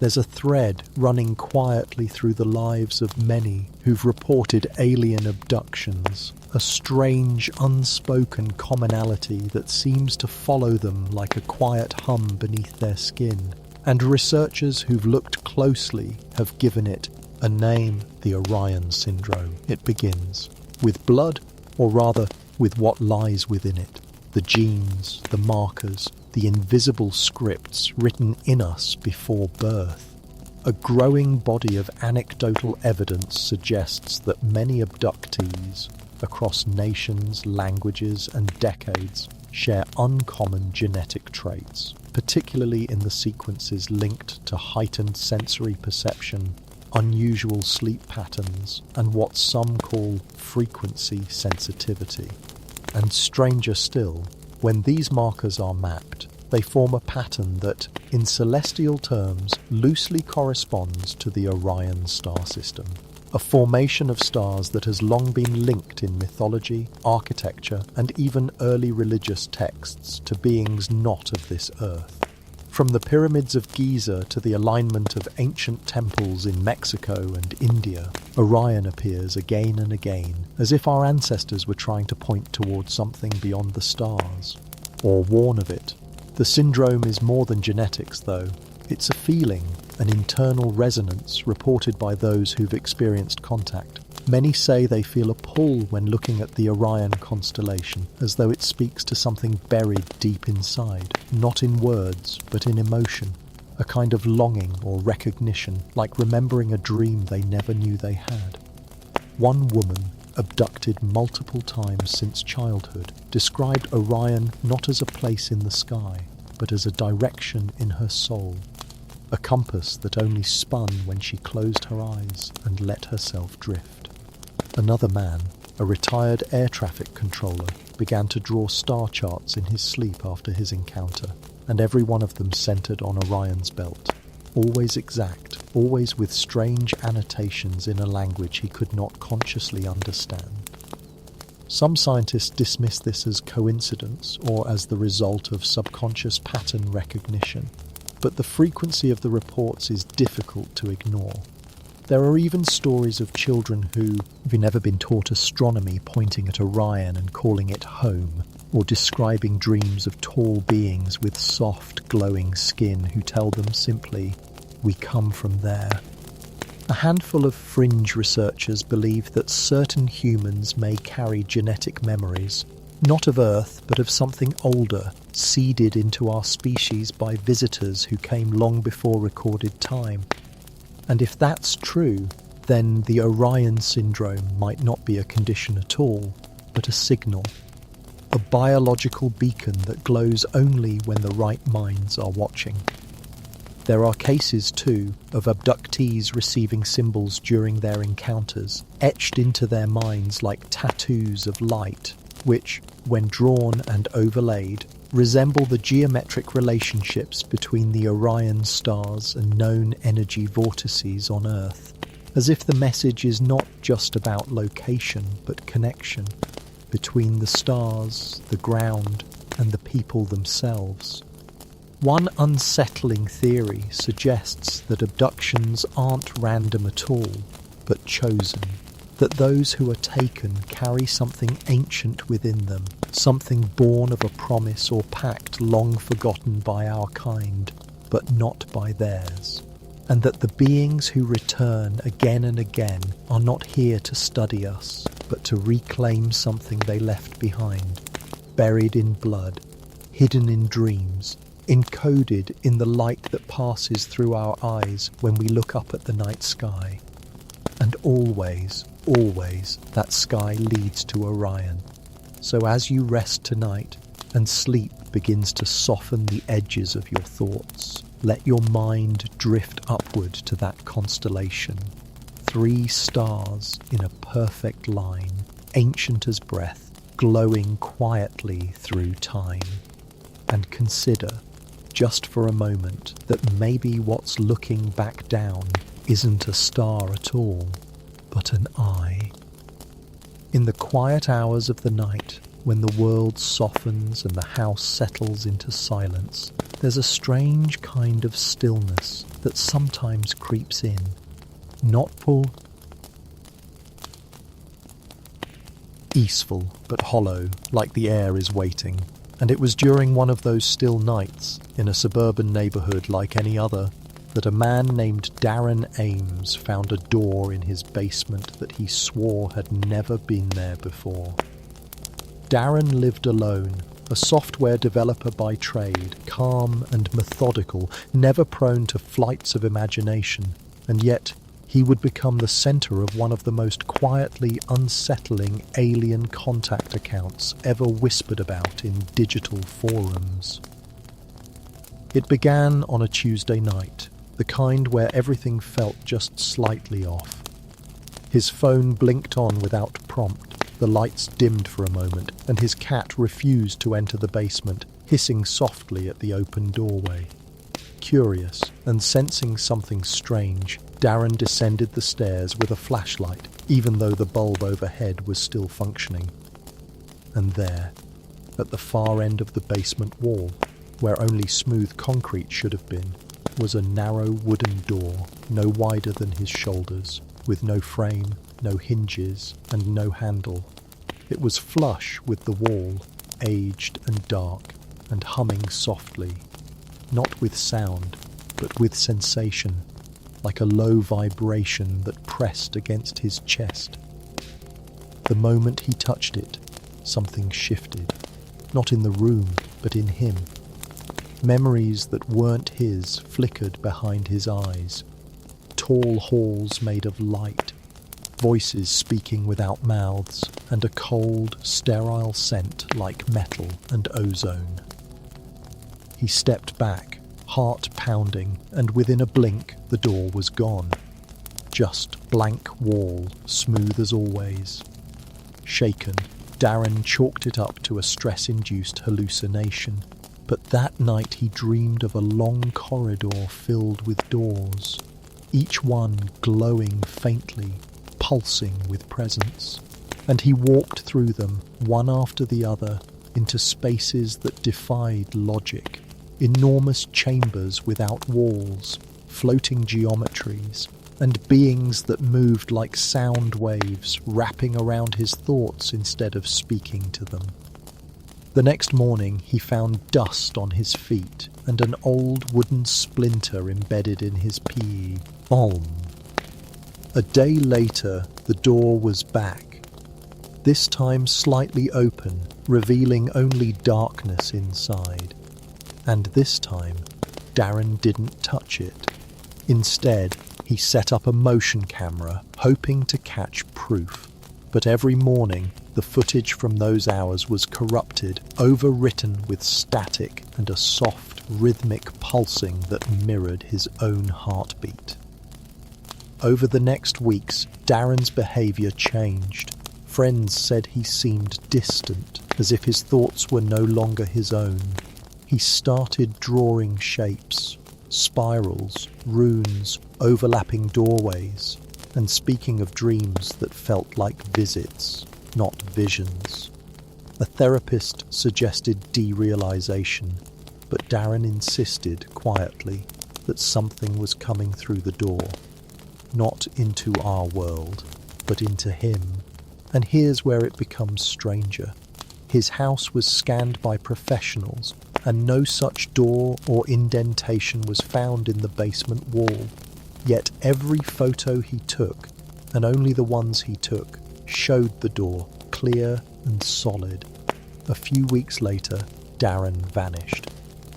There's a thread running quietly through the lives of many who've reported alien abductions, a strange, unspoken commonality that seems to follow them like a quiet hum beneath their skin. And researchers who've looked closely have given it a name, the Orion Syndrome. It begins with blood, or rather with what lies within it, the genes, the markers, the invisible scripts written in us before birth. A growing body of anecdotal evidence suggests that many abductees, across nations, languages, and decades, share uncommon genetic traits, particularly in the sequences linked to heightened sensory perception, unusual sleep patterns, and what some call frequency sensitivity. And stranger still, when these markers are mapped, they form a pattern that, in celestial terms, loosely corresponds to the Orion star system, a formation of stars that has long been linked in mythology, architecture, and even early religious texts to beings not of this earth. From the pyramids of Giza to the alignment of ancient temples in Mexico and India, Orion appears again and again, as if our ancestors were trying to point towards something beyond the stars, or warn of it. The syndrome is more than genetics, though. It's a feeling, an internal resonance reported by those who've experienced contact. Many say they feel a pull when looking at the Orion constellation, as though it speaks to something buried deep inside, not in words, but in emotion. A kind of longing or recognition, like remembering a dream they never knew they had. One woman, abducted multiple times since childhood, described Orion not as a place in the sky, but as a direction in her soul. A compass that only spun when she closed her eyes and let herself drift. Another man, a retired air traffic controller, began to draw star charts in his sleep after his encounter, and every one of them centered on Orion's belt. Always exact, always with strange annotations in a language he could not consciously understand. Some scientists dismiss this as coincidence or as the result of subconscious pattern recognition, but the frequency of the reports is difficult to ignore. There are even stories of children who have never been taught astronomy pointing at Orion and calling it home, or describing dreams of tall beings with soft, glowing skin who tell them simply, "We come from there." A handful of fringe researchers believe that certain humans may carry genetic memories, not of Earth, but of something older, seeded into our species by visitors who came long before recorded time. And if that's true, then the Orion syndrome might not be a condition at all, but a signal. A biological beacon that glows only when the right minds are watching. There are cases, too, of abductees receiving symbols during their encounters, etched into their minds like tattoos of light, which, when drawn and overlaid, resemble the geometric relationships between the Orion stars and known energy vortices on Earth, as if the message is not just about location, but connection between the stars, the ground, and the people themselves. One unsettling theory suggests that abductions aren't random at all, but chosen. That those who are taken carry something ancient within them, something born of a promise or pact long forgotten by our kind, but not by theirs. And that the beings who return again and again are not here to study us, but to reclaim something they left behind, buried in blood, hidden in dreams, encoded in the light that passes through our eyes when we look up at the night sky. And always, always, that sky leads to Orion. So as you rest tonight and sleep begins to soften the edges of your thoughts, let your mind drift upward to that constellation. 3 stars in a perfect line, ancient as breath, glowing quietly through time. And consider, just for a moment, that maybe what's looking back down isn't a star at all, but an eye. In the quiet hours of the night, when the world softens and the house settles into silence, there's a strange kind of stillness that sometimes creeps in. Not full, easeful, but hollow, like the air is waiting. And it was during one of those still nights, in a suburban neighbourhood like any other, that a man named Darren Ames found a door in his basement that he swore had never been there before. Darren lived alone, a software developer by trade, calm and methodical, never prone to flights of imagination, and yet he would become the centre of one of the most quietly unsettling alien contact accounts ever whispered about in digital forums. It began on a Tuesday night, the kind where everything felt just slightly off. His phone blinked on without prompt, the lights dimmed for a moment, and his cat refused to enter the basement, hissing softly at the open doorway. Curious, and sensing something strange, Darren descended the stairs with a flashlight, even though the bulb overhead was still functioning. And there, at the far end of the basement wall, where only smooth concrete should have been, was a narrow wooden door, no wider than his shoulders, with no frame, no hinges, and no handle. It was flush with the wall, aged and dark, and humming softly, not with sound, but with sensation, like a low vibration that pressed against his chest. The moment he touched it, something shifted, not in the room, but in him. Memories that weren't his flickered behind his eyes. Tall halls made of light, voices speaking without mouths, and a cold, sterile scent like metal and ozone. He stepped back, heart pounding, and within a blink the door was gone. Just blank wall, smooth as always. Shaken, Darren chalked it up to a stress-induced hallucination. But that night he dreamed of a long corridor filled with doors, each one glowing faintly, pulsing with presence. And he walked through them, one after the other, into spaces that defied logic, enormous chambers without walls, floating geometries, and beings that moved like sound waves, wrapping around his thoughts instead of speaking to them. The next morning he found dust on his feet and an old wooden splinter embedded in his pee. A day later, the door was back, this time slightly open, revealing only darkness inside. And this time, Darren didn't touch it. Instead, he set up a motion camera, hoping to catch proof. But every morning, the footage from those hours was corrupted, overwritten with static and a soft, rhythmic pulsing that mirrored his own heartbeat. Over the next weeks, Darren's behaviour changed. Friends said he seemed distant, as if his thoughts were no longer his own. He started drawing shapes, spirals, runes, overlapping doorways, and speaking of dreams that felt like visits, not visions. A therapist suggested derealization, but Darren insisted quietly that something was coming through the door, not into our world, but into him. And here's where it becomes stranger. His house was scanned by professionals, and no such door or indentation was found in the basement wall. Yet every photo he took, and only the ones he took, showed the door, clear and solid. A few weeks later, Darren vanished.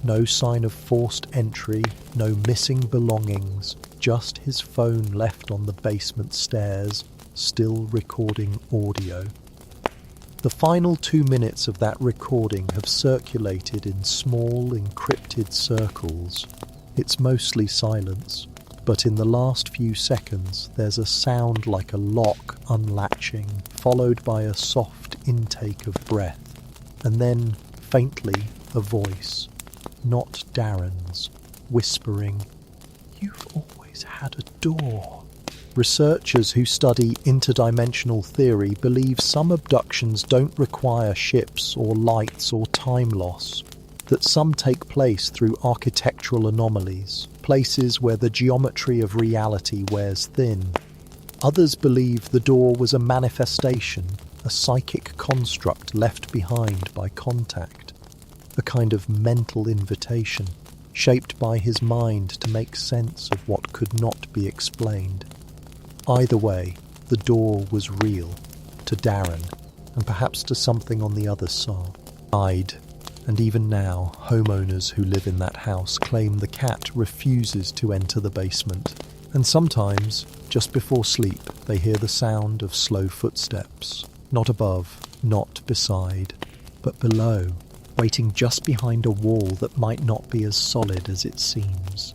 No sign of forced entry, no missing belongings, just his phone left on the basement stairs, still recording audio. The final 2 minutes of that recording have circulated in small, encrypted circles. It's mostly silence, but in the last few seconds there's a sound like a lock unlatching, followed by a soft intake of breath, and then, faintly, a voice, not Darren's, whispering, "You've always had a door." Researchers who study interdimensional theory believe some abductions don't require ships or lights or time loss, that some take place through architectural anomalies, places where the geometry of reality wears thin. Others believe the door was a manifestation, a psychic construct left behind by contact, a kind of mental invitation, shaped by his mind to make sense of what could not be explained. Either way, the door was real, to Darren, and perhaps to something on the other side. And even now, homeowners who live in that house claim the cat refuses to enter the basement. And sometimes, just before sleep, they hear the sound of slow footsteps, not above, not beside, but below, waiting just behind a wall that might not be as solid as it seems.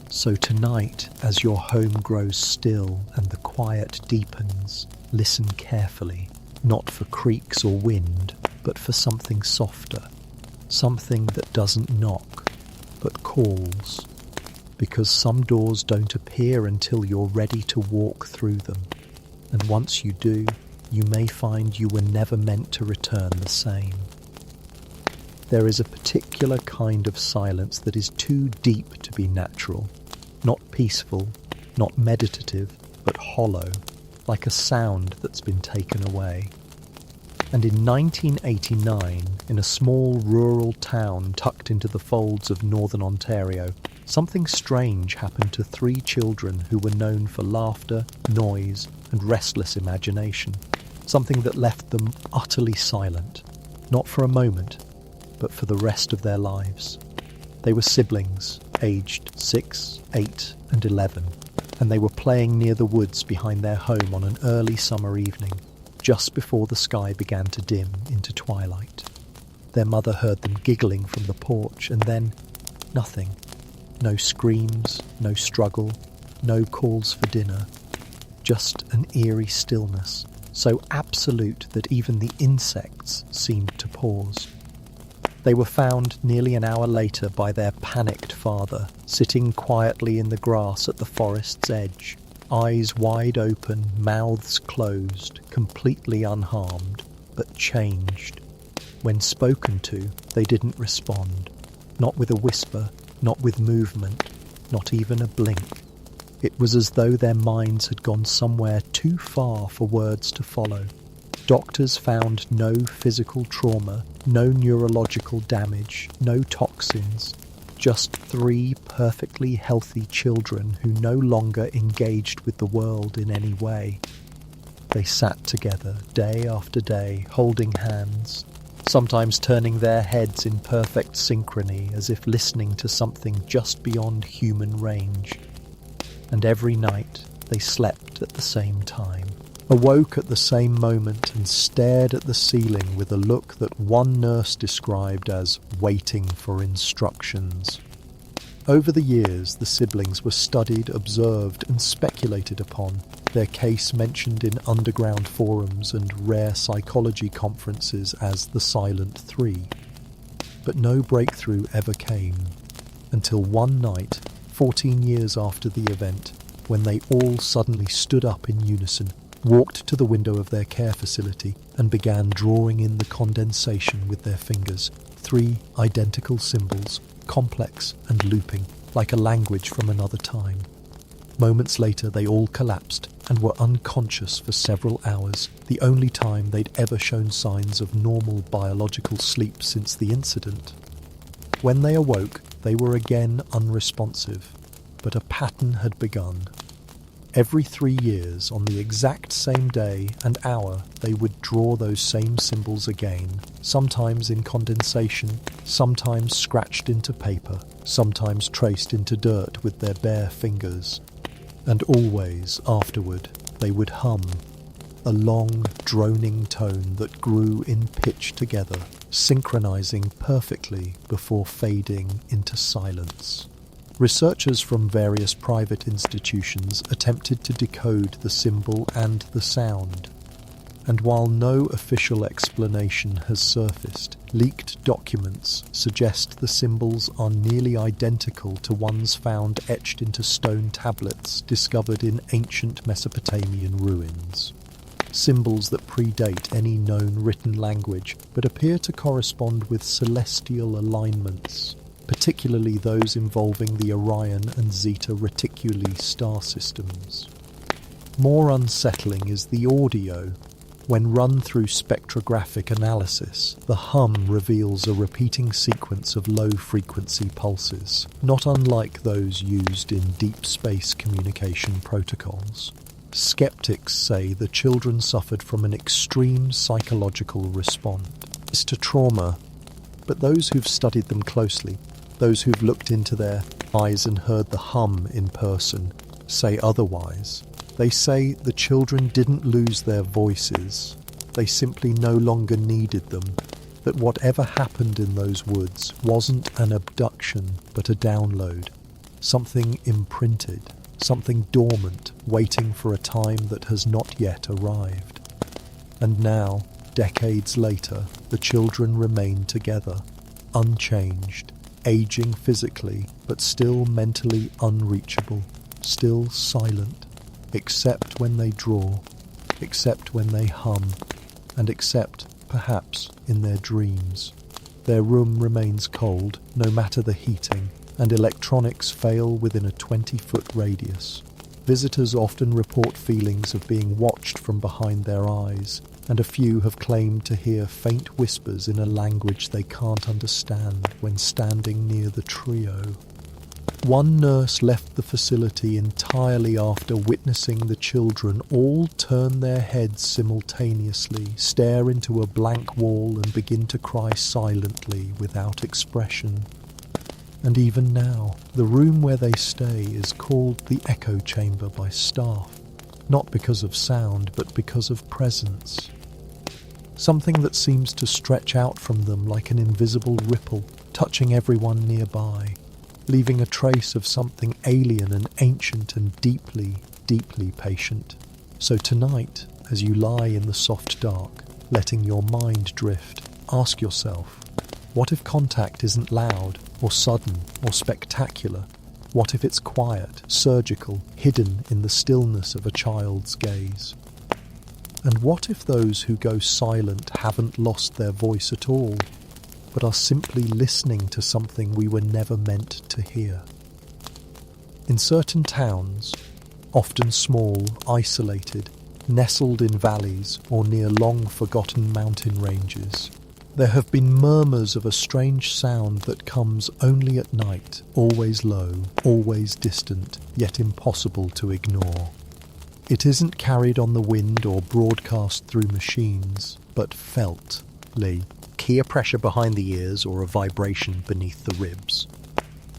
So tonight, as your home grows still and the quiet deepens, listen carefully, not for creaks or wind, but for something softer, something that doesn't knock, but calls. Because some doors don't appear until you're ready to walk through them, and once you do, you may find you were never meant to return the same. There is a particular kind of silence that is too deep to be natural, not peaceful, not meditative, but hollow, like a sound that's been taken away. And in 1989, in a small rural town tucked into the folds of northern Ontario, something strange happened to 3 children who were known for laughter, noise, and restless imagination. Something that left them utterly silent, not for a moment, but for the rest of their lives. They were siblings, aged 6, 8, and 11, and they were playing near the woods behind their home on an early summer evening, just before the sky began to dim into twilight. Their mother heard them giggling from the porch, and then nothing. No screams, no struggle, no calls for dinner. Just an eerie stillness, so absolute that even the insects seemed to pause. They were found nearly an hour later by their panicked father, sitting quietly in the grass at the forest's edge, eyes wide open, mouths closed, completely unharmed, but changed. When spoken to, they didn't respond, not with a whisper, not with movement, not even a blink. It was as though their minds had gone somewhere too far for words to follow. Doctors found no physical trauma, no neurological damage, no toxins, just 3 perfectly healthy children who no longer engaged with the world in any way. They sat together day after day, holding hands, sometimes turning their heads in perfect synchrony as if listening to something just beyond human range. And every night they slept at the same time, awoke at the same moment and stared at the ceiling with a look that one nurse described as waiting for instructions. Over the years, the siblings were studied, observed and speculated upon, their case mentioned in underground forums and rare psychology conferences as the Silent Three. But no breakthrough ever came, until one night, 14 years after the event, when they all suddenly stood up in unison, walked to the window of their care facility and began drawing in the condensation with their fingers. 3 identical symbols, complex and looping, like a language from another time. Moments later they all collapsed and were unconscious for several hours, the only time they'd ever shown signs of normal biological sleep since the incident. When they awoke, they were again unresponsive, but a pattern had begun. Every 3 years, on the exact same day and hour, they would draw those same symbols again, sometimes in condensation, sometimes scratched into paper, sometimes traced into dirt with their bare fingers. And always, afterward, they would hum, a long, droning tone that grew in pitch together, synchronizing perfectly before fading into silence. Researchers from various private institutions attempted to decode the symbol and the sound, and while no official explanation has surfaced, leaked documents suggest the symbols are nearly identical to ones found etched into stone tablets discovered in ancient Mesopotamian ruins. Symbols that predate any known written language, but appear to correspond with celestial alignments, particularly those involving the Orion and Zeta Reticuli star systems. More unsettling is the audio. When run through spectrographic analysis, the hum reveals a repeating sequence of low-frequency pulses, not unlike those used in deep space communication protocols. Skeptics say the children suffered from an extreme psychological response to trauma, but those who've studied them closely, those who've looked into their eyes and heard the hum in person, say otherwise. They say the children didn't lose their voices, they simply no longer needed them, that whatever happened in those woods wasn't an abduction but a download, something imprinted, something dormant waiting for a time that has not yet arrived. And now, decades later, the children remain together, unchanged, aging physically but still mentally unreachable, still silent, except when they draw, except when they hum, and except, perhaps, in their dreams. Their room remains cold, no matter the heating, and electronics fail within a 20-foot radius. Visitors often report feelings of being watched from behind their eyes, and a few have claimed to hear faint whispers in a language they can't understand when standing near the trio. One nurse left the facility entirely after witnessing the children all turn their heads simultaneously, stare into a blank wall and begin to cry silently without expression. And even now, the room where they stay is called the echo chamber by staff, not because of sound, but because of presence. Something that seems to stretch out from them like an invisible ripple, touching everyone nearby, leaving a trace of something alien and ancient and deeply, deeply patient. So tonight, as you lie in the soft dark, letting your mind drift, ask yourself, what if contact isn't loud, or sudden, or spectacular? What if it's quiet, surgical, hidden in the stillness of a child's gaze? And what if those who go silent haven't lost their voice at all, but are simply listening to something we were never meant to hear? In certain towns, often small, isolated, nestled in valleys or near long-forgotten mountain ranges, there have been murmurs of a strange sound that comes only at night, always low, always distant, yet impossible to ignore. It isn't carried on the wind or broadcast through machines, but felt, Lee. Ear pressure behind the ears or a vibration beneath the ribs.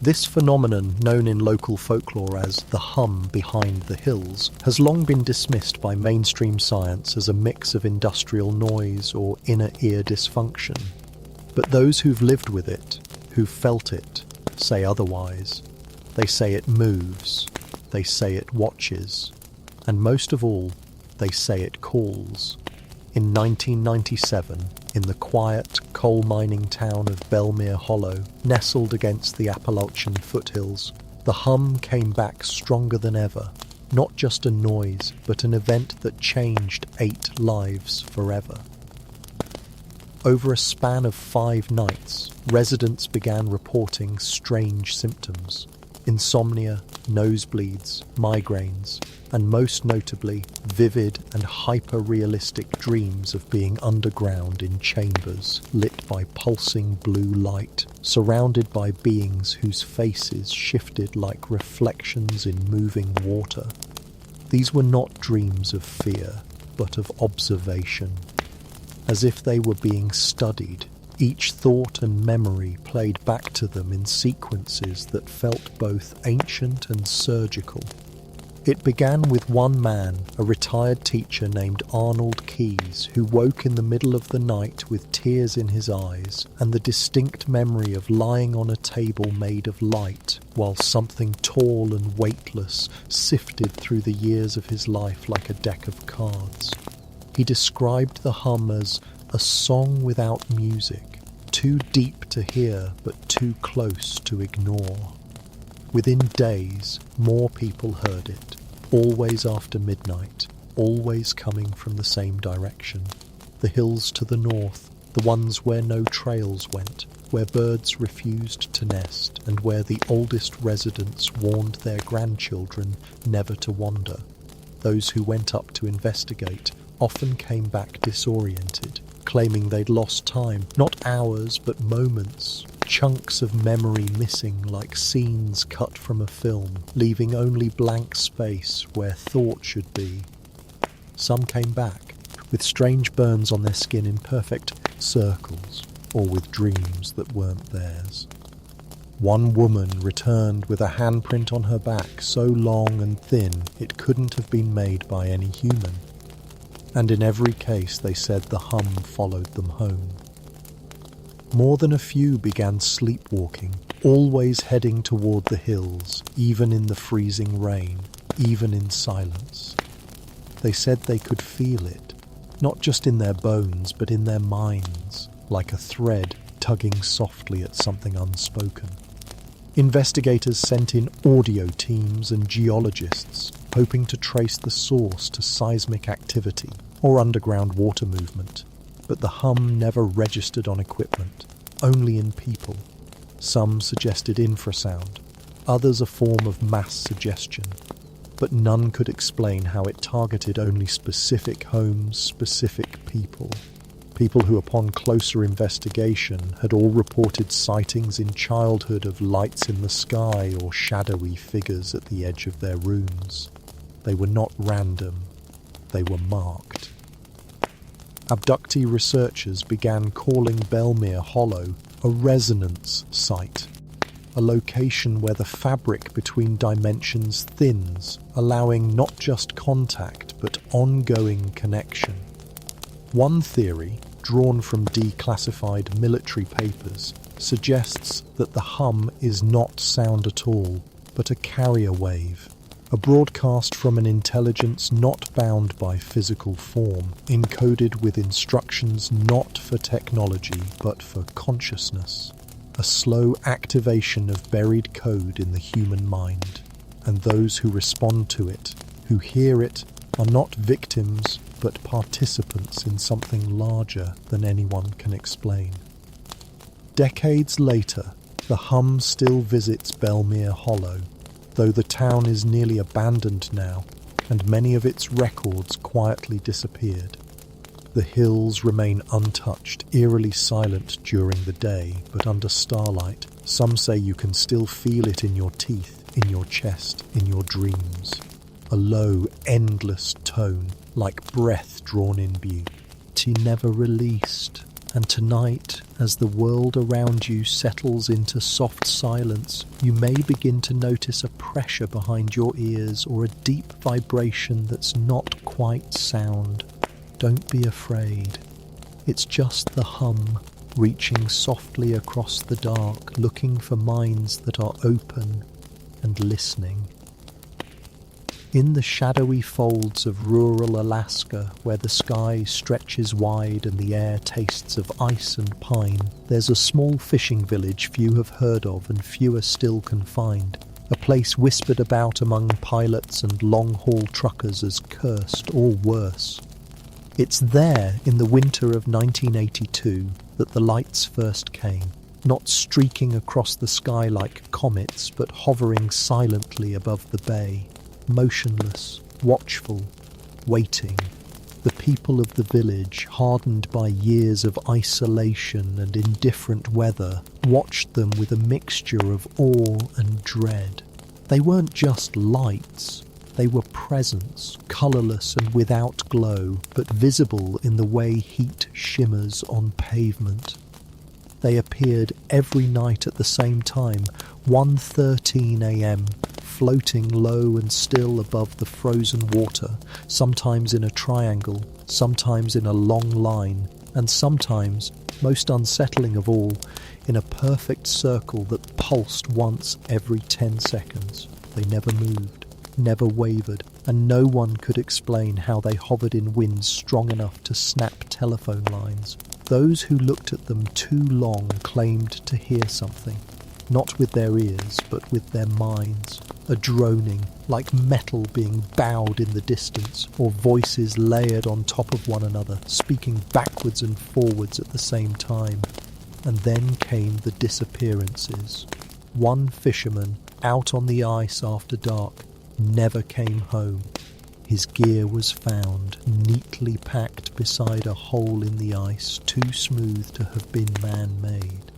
This phenomenon, known in local folklore as the hum behind the hills, has long been dismissed by mainstream science as a mix of industrial noise or inner ear dysfunction. But those who've lived with it, who've felt it, say otherwise. They say it moves, they say it watches, and most of all, they say it calls. In 1997, in the quiet, coal-mining town of Belmere Hollow, nestled against the Appalachian foothills, the hum came back stronger than ever. Not just a noise, but an event that changed 8 lives forever. Over a span of 5 nights, residents began reporting strange symptoms. Insomnia, nosebleeds, migraines, and most notably, vivid and hyper-realistic dreams of being underground in chambers lit by pulsing blue light, surrounded by beings whose faces shifted like reflections in moving water. These were not dreams of fear, but of observation. As if they were being studied, each thought and memory played back to them in sequences that felt both ancient and surgical. It began with one man, a retired teacher named Arnold Keyes, who woke in the middle of the night with tears in his eyes and the distinct memory of lying on a table made of light while something tall and weightless sifted through the years of his life like a deck of cards. He described the hum as a song without music, too deep to hear but too close to ignore. Within days, more people heard it, always after midnight, always coming from the same direction. The hills to the north, the ones where no trails went, where birds refused to nest, and where the oldest residents warned their grandchildren never to wander. Those who went up to investigate often came back disoriented, claiming they'd lost time, not hours but moments, chunks of memory missing like scenes cut from a film, leaving only blank space where thought should be. Some came back, with strange burns on their skin in perfect circles, or with dreams that weren't theirs. One woman returned with a handprint on her back so long and thin it couldn't have been made by any human. And in every case they said the hum followed them home. More than a few began sleepwalking, always heading toward the hills, even in the freezing rain, even in silence. They said they could feel it, not just in their bones, but in their minds, like a thread tugging softly at something unspoken. Investigators sent in audio teams and geologists, hoping to trace the source to seismic activity or underground water movement, but the hum never registered on equipment, only in people. Some suggested infrasound, others a form of mass suggestion, but none could explain how it targeted only specific homes, specific people. People who, upon closer investigation, had all reported sightings in childhood of lights in the sky or shadowy figures at the edge of their rooms. They were not random, they were marked. Abductee researchers began calling Belmere Hollow a resonance site, a location where the fabric between dimensions thins, allowing not just contact but ongoing connection. One theory, drawn from declassified military papers, suggests that the hum is not sound at all, but a carrier wave, a broadcast from an intelligence not bound by physical form, encoded with instructions not for technology but for consciousness, a slow activation of buried code in the human mind, and those who respond to it, who hear it, are not victims but participants in something larger than anyone can explain. Decades later, the hum still visits Belmere Hollow, though the town is nearly abandoned now, and many of its records quietly disappeared. The hills remain untouched, eerily silent during the day, but under starlight, some say you can still feel it in your teeth, in your chest, in your dreams. A low, endless tone, like breath drawn in beauty, never released. And tonight, as the world around you settles into soft silence, you may begin to notice a pressure behind your ears or a deep vibration that's not quite sound. Don't be afraid. It's just the hum, reaching softly across the dark, looking for minds that are open and listening. In the shadowy folds of rural Alaska, where the sky stretches wide and the air tastes of ice and pine, there's a small fishing village few have heard of and fewer still can find, a place whispered about among pilots and long-haul truckers as cursed or worse. It's there, in the winter of 1982, that the lights first came, not streaking across the sky like comets, but hovering silently above the bay. Motionless, watchful, waiting. The people of the village, hardened by years of isolation and indifferent weather, watched them with a mixture of awe and dread. They weren't just lights, they were presence, colourless and without glow, but visible in the way heat shimmers on pavement. They appeared every night at the same time, 1:13 a.m., floating low and still above the frozen water, sometimes in a triangle, sometimes in a long line, and sometimes, most unsettling of all, in a perfect circle that pulsed once every 10 seconds. They never moved, never wavered, and no one could explain how they hovered in winds strong enough to snap telephone lines. Those who looked at them too long claimed to hear something, not with their ears, but with their minds. A droning, like metal being bowed in the distance, or voices layered on top of one another, speaking backwards and forwards at the same time. And then came the disappearances. One fisherman, out on the ice after dark, never came home. His gear was found, neatly packed beside a hole in the ice, too smooth to have been man-made.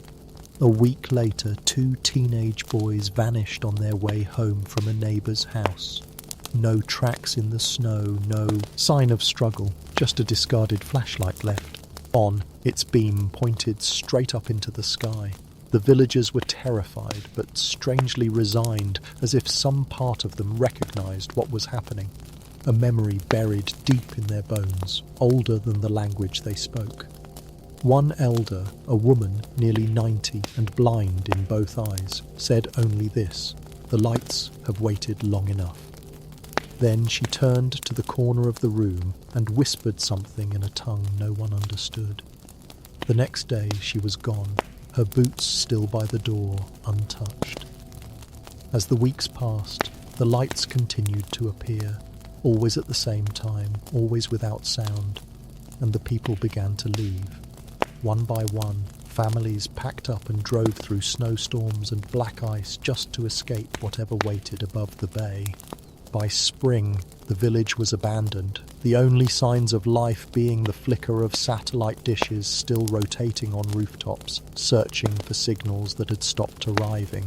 A week later, 2 teenage boys vanished on their way home from a neighbour's house. No tracks in the snow, no sign of struggle, just a discarded flashlight left. On, its beam pointed straight up into the sky. The villagers were terrified, but strangely resigned, as if some part of them recognised what was happening. A memory buried deep in their bones, older than the language they spoke. One elder, a woman nearly 90 and blind in both eyes, said only this: "The lights have waited long enough." Then she turned to the corner of the room and whispered something in a tongue no one understood. The next day she was gone, her boots still by the door, untouched. As the weeks passed, the lights continued to appear, always at the same time, always without sound, and the people began to leave. One by one, Families packed up and drove through snowstorms and black ice just to escape whatever waited above the bay. By spring, the village was abandoned, the only signs of life being the flicker of satellite dishes still rotating on rooftops, searching for signals that had stopped arriving.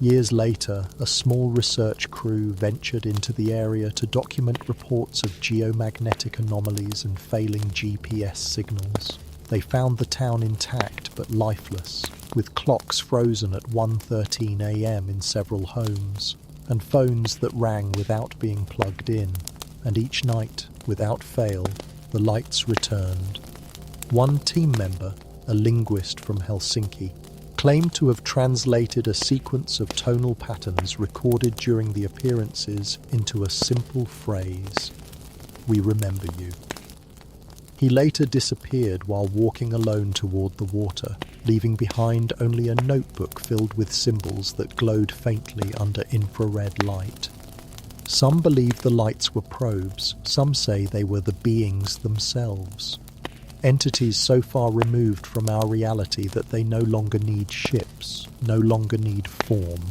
Years later, a small research crew ventured into the area to document reports of geomagnetic anomalies and failing GPS signals. They found the town intact but lifeless, with clocks frozen at 1:13 a.m. in several homes, and phones that rang without being plugged in, and each night, without fail, the lights returned. One team member, a linguist from Helsinki, claimed to have translated a sequence of tonal patterns recorded during the appearances into a simple phrase, "We remember you." He later disappeared while walking alone toward the water, leaving behind only a notebook filled with symbols that glowed faintly under infrared light. Some believe the lights were probes, some say they were the beings themselves. Entities so far removed from our reality that they no longer need ships, no longer need form.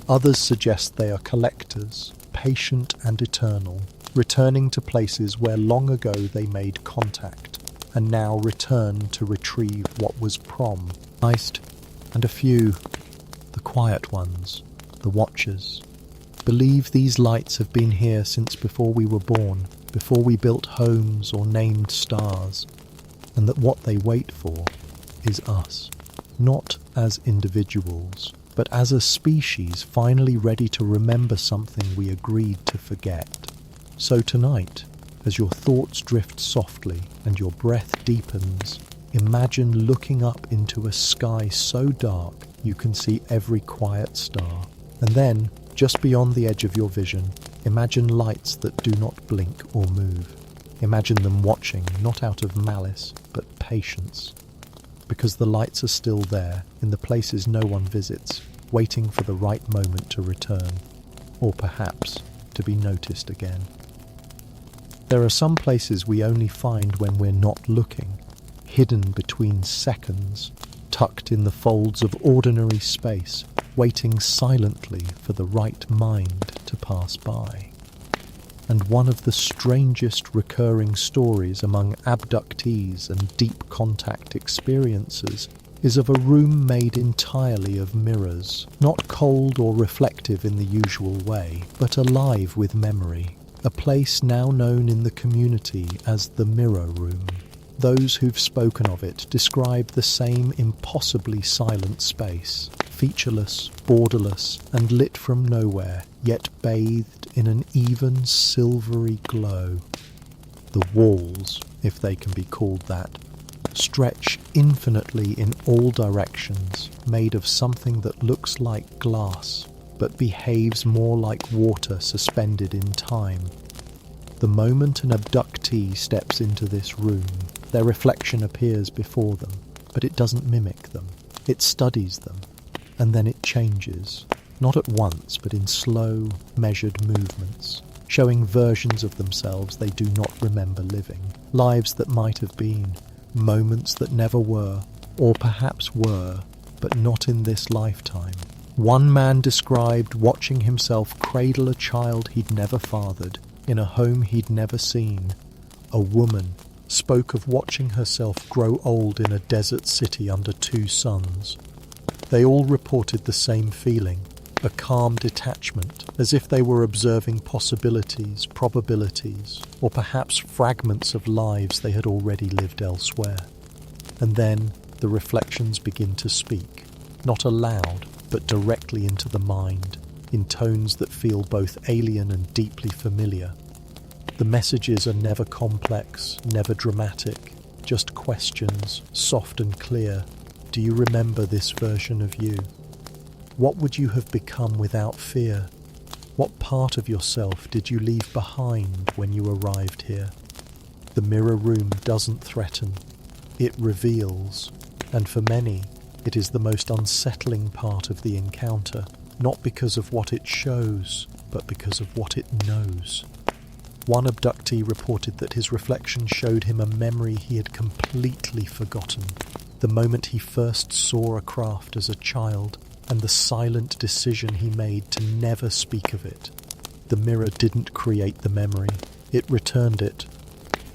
Others suggest they are collectors, patient and eternal, returning to places where long ago they made contact, and now return to retrieve what was promised. And a few, the quiet ones, the watchers, believe these lights have been here since before we were born, before we built homes or named stars, and that what they wait for is us, not as individuals, but as a species finally ready to remember something we agreed to forget. So tonight, as your thoughts drift softly and your breath deepens, imagine looking up into a sky so dark you can see every quiet star. And then, just beyond the edge of your vision, imagine lights that do not blink or move. Imagine them watching, not out of malice, but patience. Because the lights are still there, in the places no one visits, waiting for the right moment to return, or perhaps to be noticed again. There are some places we only find when we're not looking, hidden between seconds, tucked in the folds of ordinary space, waiting silently for the right mind to pass by. And one of the strangest recurring stories among abductees and deep contact experiences is of a room made entirely of mirrors, not cold or reflective in the usual way, but alive with memory. A place now known in the community as the Mirror Room. Those who've spoken of it describe the same impossibly silent space, featureless, borderless, and lit from nowhere, yet bathed in an even silvery glow. The walls, if they can be called that, stretch infinitely in all directions, made of something that looks like glass, but behaves more like water suspended in time. The moment an abductee steps into this room, their reflection appears before them, but it doesn't mimic them. It studies them, and then it changes, not at once, but in slow, measured movements, showing versions of themselves they do not remember living, lives that might have been, moments that never were, or perhaps were, but not in this lifetime. One man described watching himself cradle a child he'd never fathered, in a home he'd never seen. A woman spoke of watching herself grow old in a desert city under 2 suns. They all reported the same feeling, a calm detachment, as if they were observing possibilities, probabilities, or perhaps fragments of lives they had already lived elsewhere. And then the reflections begin to speak, not aloud, but directly into the mind, in tones that feel both alien and deeply familiar. The messages are never complex, never dramatic, just questions, soft and clear. Do you remember this version of you? What would you have become without fear? What part of yourself did you leave behind when you arrived here? The mirror room doesn't threaten, it reveals, and for many, it is the most unsettling part of the encounter, not because of what it shows, but because of what it knows. One abductee reported that his reflection showed him a memory he had completely forgotten. The moment he first saw a craft as a child, and the silent decision he made to never speak of it. The mirror didn't create the memory, it returned it.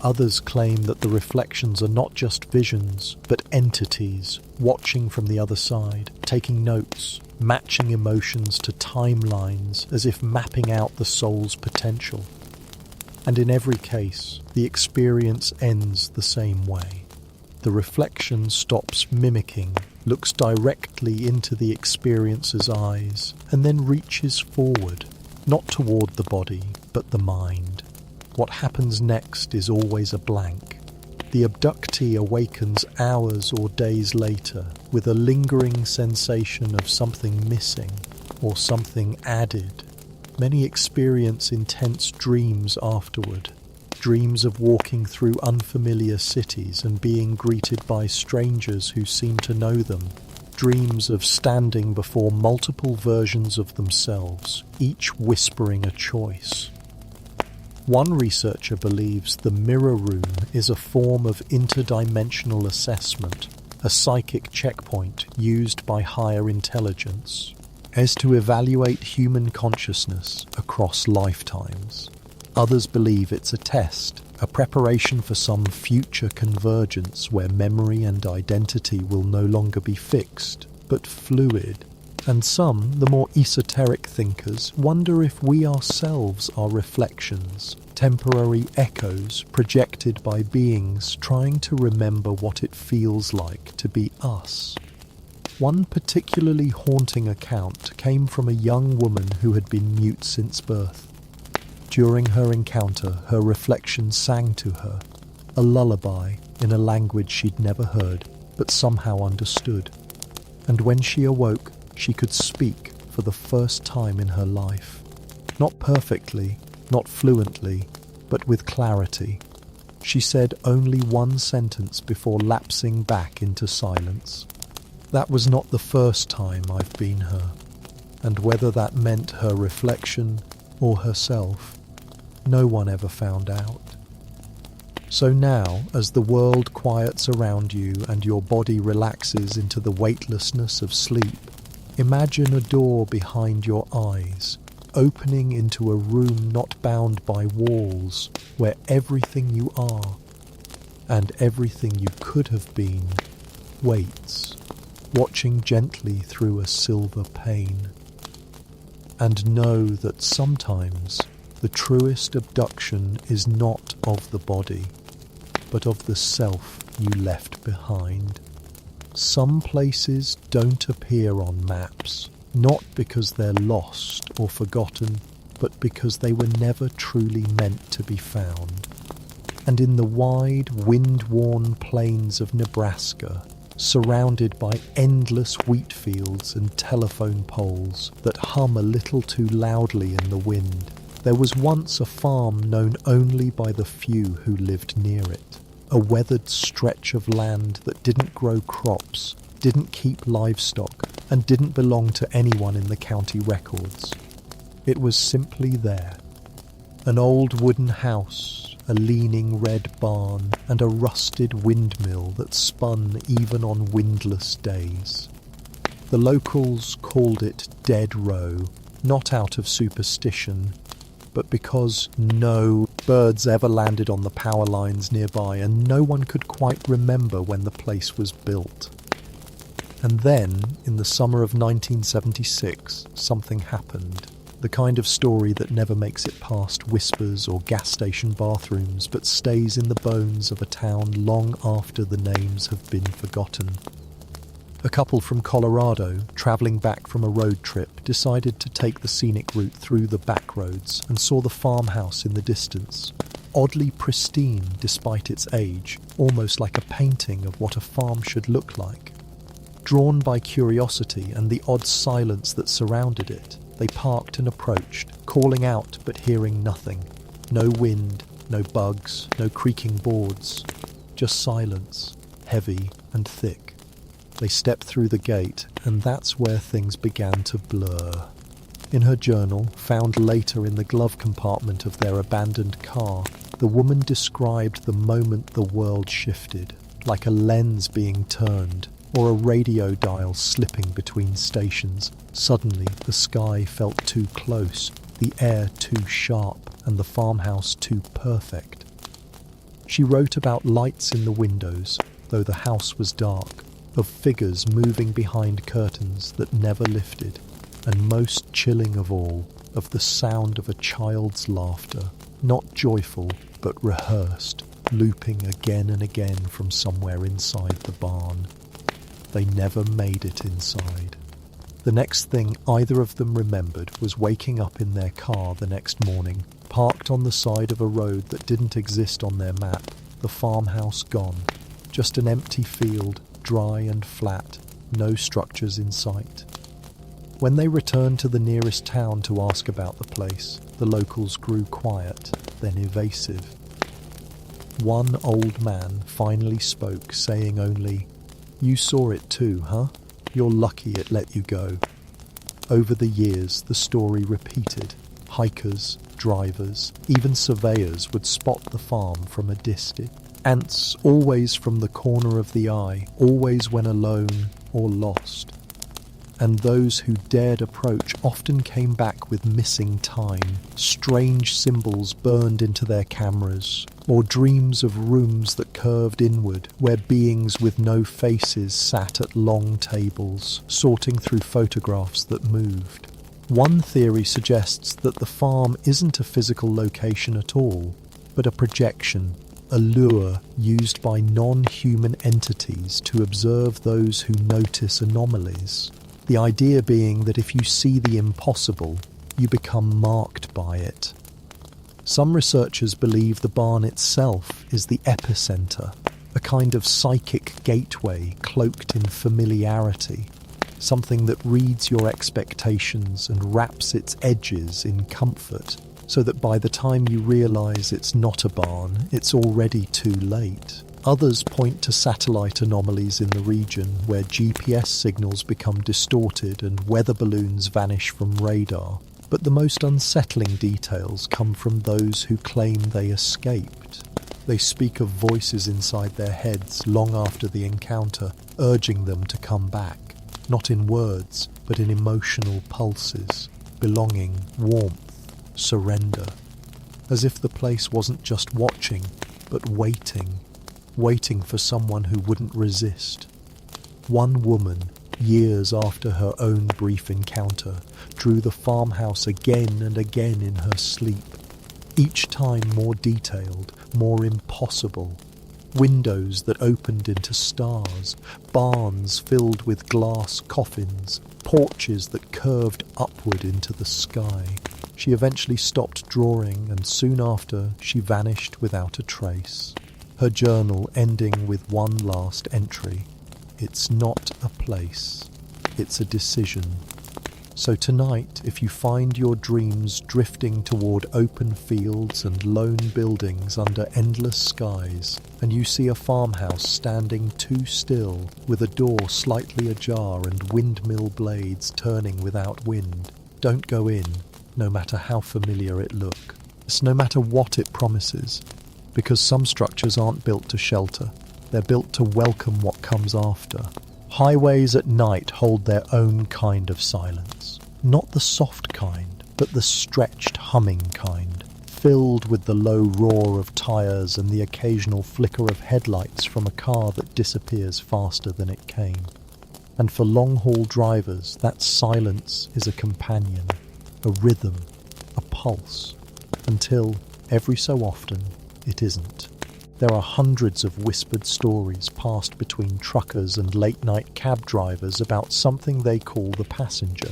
Others claim that the reflections are not just visions, but entities watching from the other side, taking notes, matching emotions to timelines as if mapping out the soul's potential. And in every case, the experience ends the same way. The reflection stops mimicking, looks directly into the experiencer's eyes, and then reaches forward, not toward the body, but the mind. What happens next is always a blank. The abductee awakens hours or days later with a lingering sensation of something missing or something added. Many experience intense dreams afterward. Dreams of walking through unfamiliar cities and being greeted by strangers who seem to know them. Dreams of standing before multiple versions of themselves, each whispering a choice. One researcher believes the mirror room is a form of interdimensional assessment, a psychic checkpoint used by higher intelligence, as to evaluate human consciousness across lifetimes. Others believe it's a test, a preparation for some future convergence where memory and identity will no longer be fixed, but fluid. And some, the more esoteric thinkers, wonder if we ourselves are reflections, temporary echoes projected by beings trying to remember what it feels like to be us. One particularly haunting account came from a young woman who had been mute since birth. During her encounter, her reflection sang to her, a lullaby in a language she'd never heard, but somehow understood. And when she awoke, she could speak for the first time in her life. Not perfectly, not fluently, but with clarity. She said only one sentence before lapsing back into silence. That was not the first time I've been her, and whether that meant her reflection or herself, no one ever found out. So now, as the world quiets around you and your body relaxes into the weightlessness of sleep, imagine a door behind your eyes, opening into a room not bound by walls, where everything you are, and everything you could have been, waits, watching gently through a silver pane. And know that sometimes the truest abduction is not of the body, but of the self you left behind. Some places don't appear on maps, not because they're lost or forgotten, but because they were never truly meant to be found. And in the wide, wind-worn plains of Nebraska, surrounded by endless wheat fields and telephone poles that hum a little too loudly in the wind, there was once a farm known only by the few who lived near it. A weathered stretch of land that didn't grow crops, didn't keep livestock, and didn't belong to anyone in the county records. It was simply there. An old wooden house, a leaning red barn, and a rusted windmill that spun even on windless days. The locals called it Dead Row, not out of superstition, but because no birds ever landed on the power lines nearby and no one could quite remember when the place was built. And then, in the summer of 1976, something happened. The kind of story that never makes it past whispers or gas station bathrooms, but stays in the bones of a town long after the names have been forgotten. A couple from Colorado, travelling back from a road trip, decided to take the scenic route through the back roads and saw the farmhouse in the distance. Oddly pristine despite its age, almost like a painting of what a farm should look like. Drawn by curiosity and the odd silence that surrounded it, they parked and approached, calling out but hearing nothing. No wind, no bugs, no creaking boards. Just silence, heavy and thick. They stepped through the gate, and that's where things began to blur. In her journal, found later in the glove compartment of their abandoned car, the woman described the moment the world shifted. like a lens being turned or a radio dial slipping between stations. Suddenly, the sky felt too close, the air too sharp, and the farmhouse too perfect. She wrote about lights in the windows, though the house was dark, of figures moving behind curtains that never lifted, and most chilling of all, of the sound of a child's laughter, not joyful but rehearsed, looping again and again from somewhere inside the barn. They never made it inside. The next thing either of them remembered was waking up in their car the next morning, parked on the side of a road that didn't exist on their map, the farmhouse gone, just an empty field, dry and flat, no structures in sight. When they returned to the nearest town to ask about the place, the locals grew quiet, then evasive. One old man finally spoke, saying only, "You saw it too, huh? You're lucky it let you go." Over the years, the story repeated. Hikers, drivers, even surveyors would spot the farm from a distance. Ants always from the corner of the eye, always when alone or lost. And those who dared approach often came back with missing time, strange symbols burned into their cameras, or dreams of rooms that curved inward, where beings with no faces sat at long tables, sorting through photographs that moved. One theory suggests that the farm isn't a physical location at all, but a projection, a lure used by non-human entities to observe those who notice anomalies. The idea being that if you see the impossible, you become marked by it. Some researchers believe the barn itself is the epicenter, a kind of psychic gateway cloaked in familiarity, something that reads your expectations and wraps its edges in comfort, so that by the time you realize it's not a barn, it's already too late. Others point to satellite anomalies in the region where GPS signals become distorted and weather balloons vanish from radar. But the most unsettling details come from those who claim they escaped. They speak of voices inside their heads long after the encounter, urging them to come back, not in words, but in emotional pulses, belonging, warmth, surrender, as if the place wasn't just watching, but waiting for someone who wouldn't resist. One woman, years after her own brief encounter, drew the farmhouse again and again in her sleep, each time more detailed, more impossible. Windows that opened into stars, barns filled with glass coffins, porches that curved upward into the sky. She eventually stopped drawing, and soon after she vanished without a trace. Her journal ending with one last entry. It's not a place, it's a decision. So tonight, if you find your dreams drifting toward open fields and lone buildings under endless skies, and you see a farmhouse standing too still, with a door slightly ajar and windmill blades turning without wind, don't go in, no matter how familiar it looks, no matter what it promises, because some structures aren't built to shelter, they're built to welcome what comes after. Highways at night hold their own kind of silence. Not the soft kind, but the stretched, humming kind, filled with the low roar of tyres and the occasional flicker of headlights from a car that disappears faster than it came. And for long-haul drivers, that silence is a companion, a rhythm, a pulse, until, every so often, it isn't. There are hundreds of whispered stories passed between truckers and late-night cab drivers about something they call the passenger,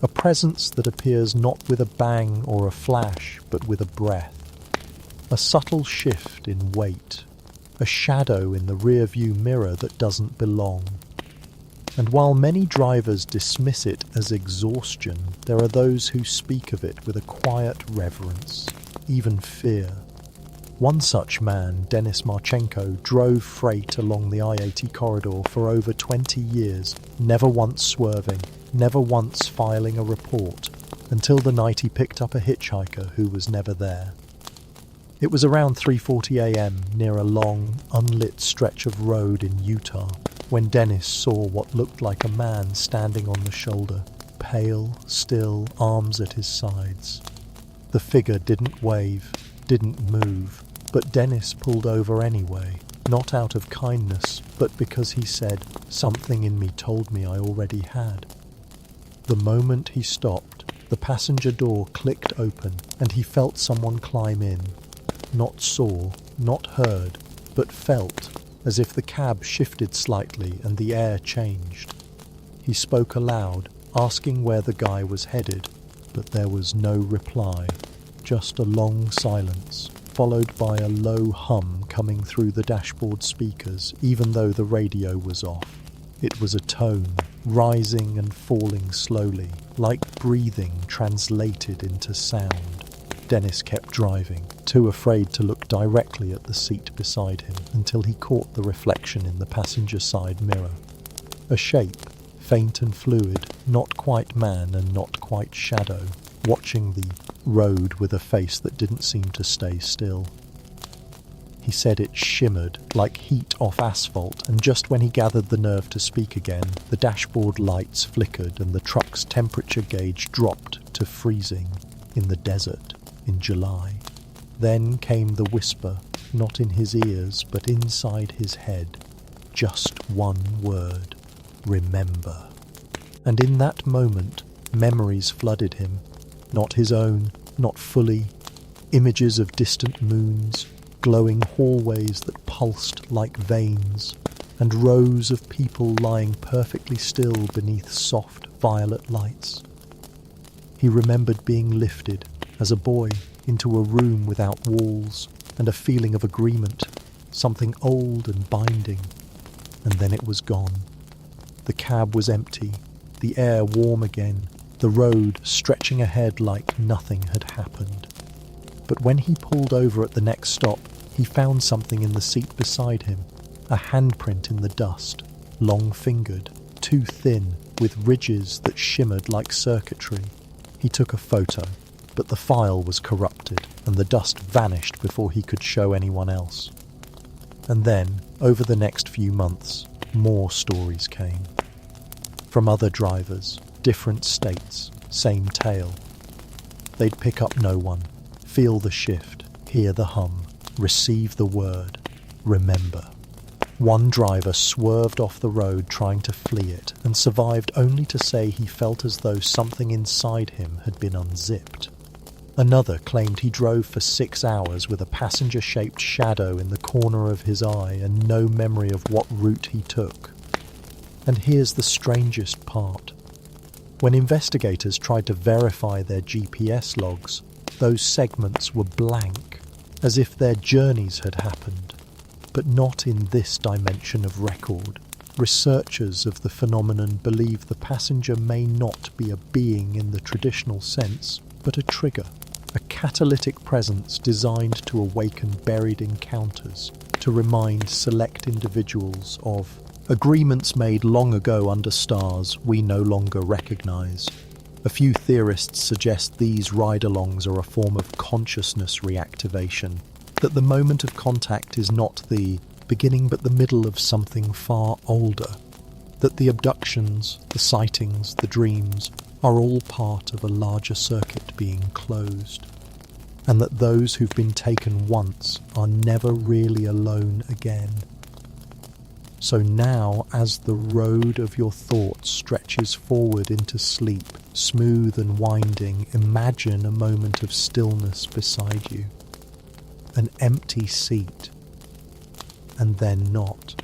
a presence that appears not with a bang or a flash, but with a breath, a subtle shift in weight, a shadow in the rear-view mirror that doesn't belong. And while many drivers dismiss it as exhaustion, there are those who speak of it with a quiet reverence, even fear. One such man, Denis Marchenko, drove freight along the I-80 corridor for over 20 years, never once swerving, never once filing a report, until the night he picked up a hitchhiker who was never there. It was around 3:40 a.m. near a long, unlit stretch of road in Utah when Dennis saw what looked like a man standing on the shoulder, pale, still, arms at his sides. The figure didn't wave, didn't move, but Dennis pulled over anyway, not out of kindness, but because he said, "Something in me told me I already had." The moment he stopped, the passenger door clicked open and he felt someone climb in. Not saw, not heard, but felt, as if the cab shifted slightly and the air changed. He spoke aloud, asking where the guy was headed, but there was no reply, just a long silence, followed by a low hum coming through the dashboard speakers, even though the radio was off. It was a tone, rising and falling slowly, like breathing translated into sound. Dennis kept driving, too afraid to look directly at the seat beside him until he caught the reflection in the passenger side mirror. A shape, faint and fluid, not quite man and not quite shadow, watching the road with a face that didn't seem to stay still. He said it shimmered like heat off asphalt, and just when he gathered the nerve to speak again, the dashboard lights flickered and the truck's temperature gauge dropped to freezing in the desert in July. Then came the whisper, not in his ears but inside his head. Just one word: remember. And in that moment, memories flooded him. Not his own, not fully. Images of distant moons, glowing hallways that pulsed like veins, and rows of people lying perfectly still beneath soft violet lights. He remembered being lifted, as a boy, into a room without walls, and a feeling of agreement, something old and binding. And then it was gone. The cab was empty, the air warm again, the road stretching ahead like nothing had happened. But when he pulled over at the next stop, he found something in the seat beside him, a handprint in the dust, long-fingered, too thin, with ridges that shimmered like circuitry. He took a photo, but the file was corrupted, and the dust vanished before he could show anyone else. And then, over the next few months, more stories came. From other drivers, different states, same tale. They'd pick up no one, feel the shift, hear the hum, receive the word, remember. One driver swerved off the road trying to flee it, and survived only to say he felt as though something inside him had been unzipped. Another claimed he drove for 6 hours with a passenger-shaped shadow in the corner of his eye and no memory of what route he took. And here's the strangest part. When investigators tried to verify their GPS logs, those segments were blank, as if their journeys had happened. But not in this dimension of record. Researchers of the phenomenon believe the passenger may not be a being in the traditional sense, but a trigger, a catalytic presence designed to awaken buried encounters, to remind select individuals of agreements made long ago under stars we no longer recognize. A few theorists suggest these ride-alongs are a form of consciousness reactivation, that the moment of contact is not the beginning but the middle of something far older, that the abductions, the sightings, the dreams are all part of a larger circuit being closed, and that those who've been taken once are never really alone again. So now, as the road of your thoughts stretches forward into sleep, smooth and winding, imagine a moment of stillness beside you. An empty seat, and then not.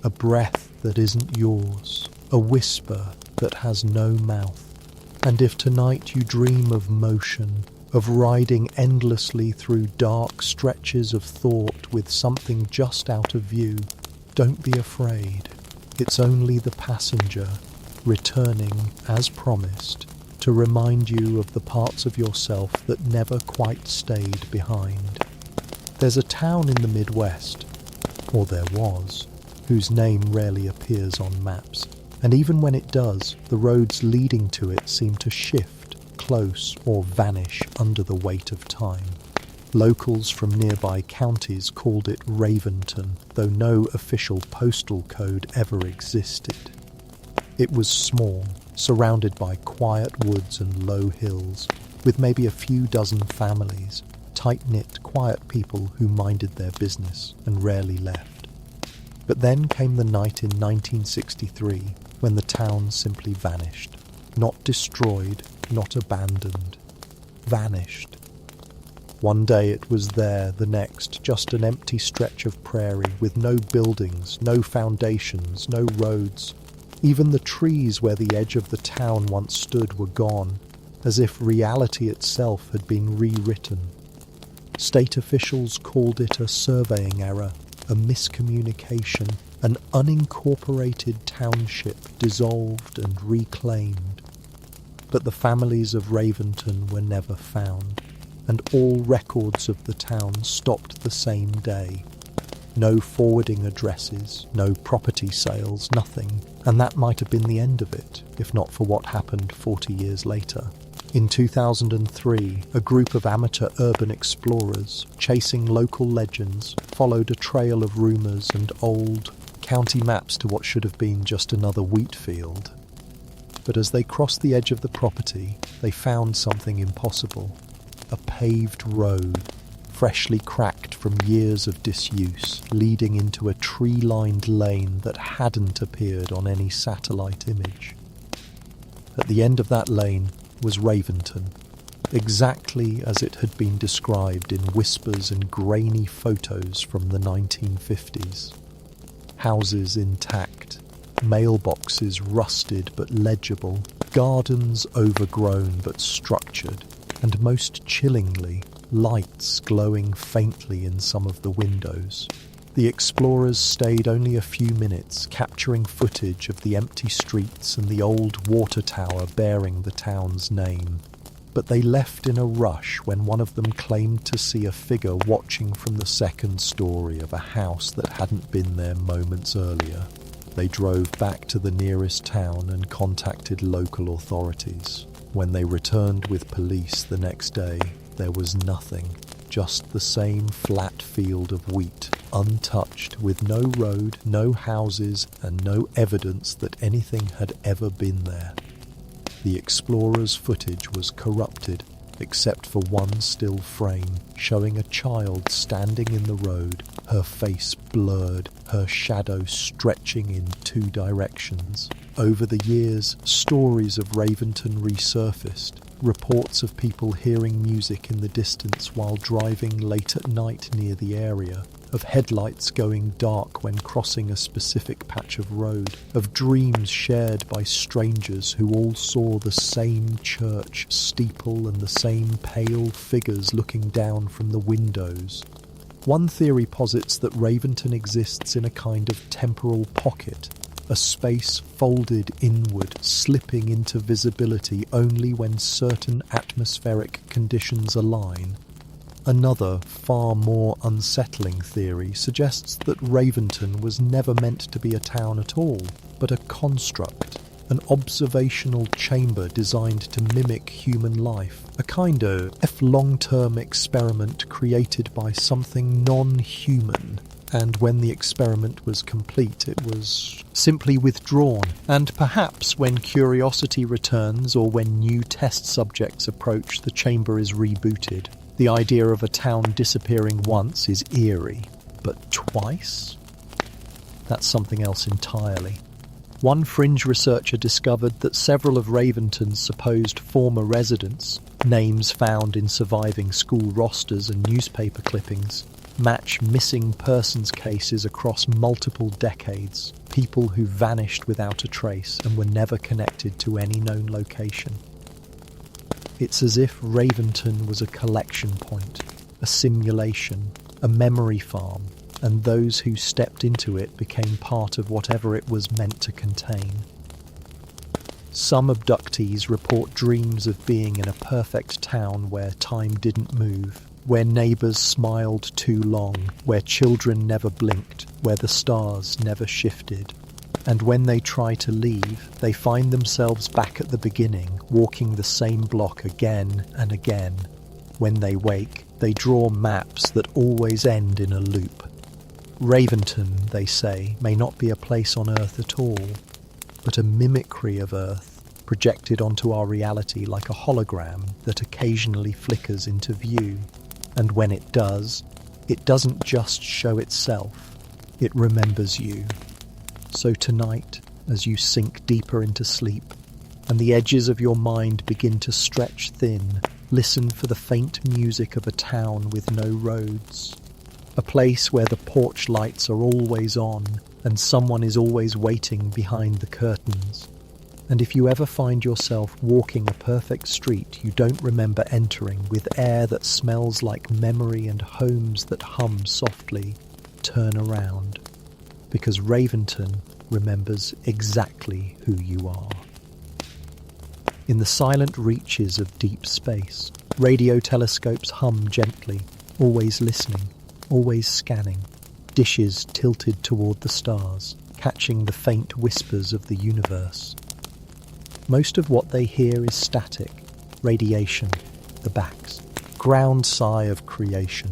A breath that isn't yours, a whisper that has no mouth. And if tonight you dream of motion, of riding endlessly through dark stretches of thought with something just out of view, don't be afraid. It's only the passenger, returning, as promised, to remind you of the parts of yourself that never quite stayed behind. There's a town in the Midwest, or there was, whose name rarely appears on maps, and even when it does, the roads leading to it seem to shift, close, or vanish under the weight of time. Locals from nearby counties called it Raventon, though no official postal code ever existed. It was small, surrounded by quiet woods and low hills, with maybe a few dozen families, tight-knit, quiet people who minded their business and rarely left. But then came the night in 1963 when the town simply vanished. Not destroyed, not abandoned. Vanished. One day it was there, the next, just an empty stretch of prairie with no buildings, no foundations, no roads. Even the trees where the edge of the town once stood were gone, as if reality itself had been rewritten. State officials called it a surveying error, a miscommunication, an unincorporated township dissolved and reclaimed. But the families of Raventon were never found, and all records of the town stopped the same day. No forwarding addresses, no property sales, nothing, and that might have been the end of it, if not for what happened 40 years later. In 2003, a group of amateur urban explorers, chasing local legends, followed a trail of rumours and old county maps to what should have been just another wheat field. But as they crossed the edge of the property, they found something impossible. A paved road, freshly cracked from years of disuse, leading into a tree-lined lane that hadn't appeared on any satellite image. At the end of that lane was Raventon, exactly as it had been described in whispers and grainy photos from the 1950s. Houses intact, mailboxes rusted but legible, gardens overgrown but structured, and most chillingly, lights glowing faintly in some of the windows. The explorers stayed only a few minutes, capturing footage of the empty streets and the old water tower bearing the town's name. But they left in a rush when one of them claimed to see a figure watching from the second story of a house that hadn't been there moments earlier. They drove back to the nearest town and contacted local authorities. When they returned with police the next day, there was nothing. Just the same flat field of wheat, untouched, with no road, no houses, and no evidence that anything had ever been there. The explorers' footage was corrupted, except for one still frame, showing a child standing in the road, her face blurred, her shadow stretching in two directions. Over the years, stories of Raventon resurfaced. Reports of people hearing music in the distance while driving late at night near the area, of headlights going dark when crossing a specific patch of road, of dreams shared by strangers who all saw the same church steeple and the same pale figures looking down from the windows. One theory posits that Raventon exists in a kind of temporal pocket, a space folded inward, slipping into visibility only when certain atmospheric conditions align. Another, far more unsettling theory suggests that Raventon was never meant to be a town at all, but a construct, an observational chamber designed to mimic human life, a kind of long-term experiment created by something non-human. And when the experiment was complete, it was simply withdrawn. And perhaps when curiosity returns or when new test subjects approach, the chamber is rebooted. The idea of a town disappearing once is eerie, but twice? That's something else entirely. One fringe researcher discovered that several of Raventon's supposed former residents, names found in surviving school rosters and newspaper clippings, match missing persons cases across multiple decades, people who vanished without a trace and were never connected to any known location. It's as if Raventon was a collection point, a simulation, a memory farm, and those who stepped into it became part of whatever it was meant to contain. Some abductees report dreams of being in a perfect town where time didn't move, where neighbours smiled too long, where children never blinked, where the stars never shifted. And when they try to leave, they find themselves back at the beginning, walking the same block again and again. When they wake, They draw maps that always end in a loop. Raventon, they say, may not be a place on Earth at all, but a mimicry of Earth projected onto our reality like a hologram that occasionally flickers into view. And when it does, it doesn't just show itself, it remembers you. So tonight, as you sink deeper into sleep, and the edges of your mind begin to stretch thin, listen for the faint music of a town with no roads. A place where the porch lights are always on, and someone is always waiting behind the curtains. And if you ever find yourself walking a perfect street you don't remember entering with air that smells like memory and homes that hum softly, turn around. Because Raventon remembers exactly who you are. In the silent reaches of deep space, radio telescopes hum gently, always listening, always scanning, dishes tilted toward the stars, catching the faint whispers of the universe. Most of what they hear is static, radiation, the backs, ground sigh of creation.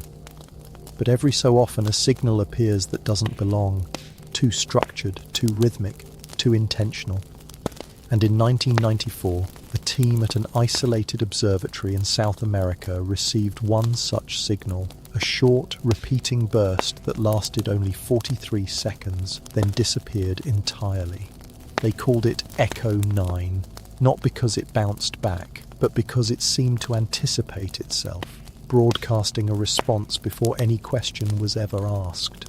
But every so often a signal appears that doesn't belong, too structured, too rhythmic, too intentional. And in 1994, a team at an isolated observatory in South America received one such signal, a short, repeating burst that lasted only 43 seconds, then disappeared entirely. They called it Echo 9, not because it bounced back, but because it seemed to anticipate itself, broadcasting a response before any question was ever asked.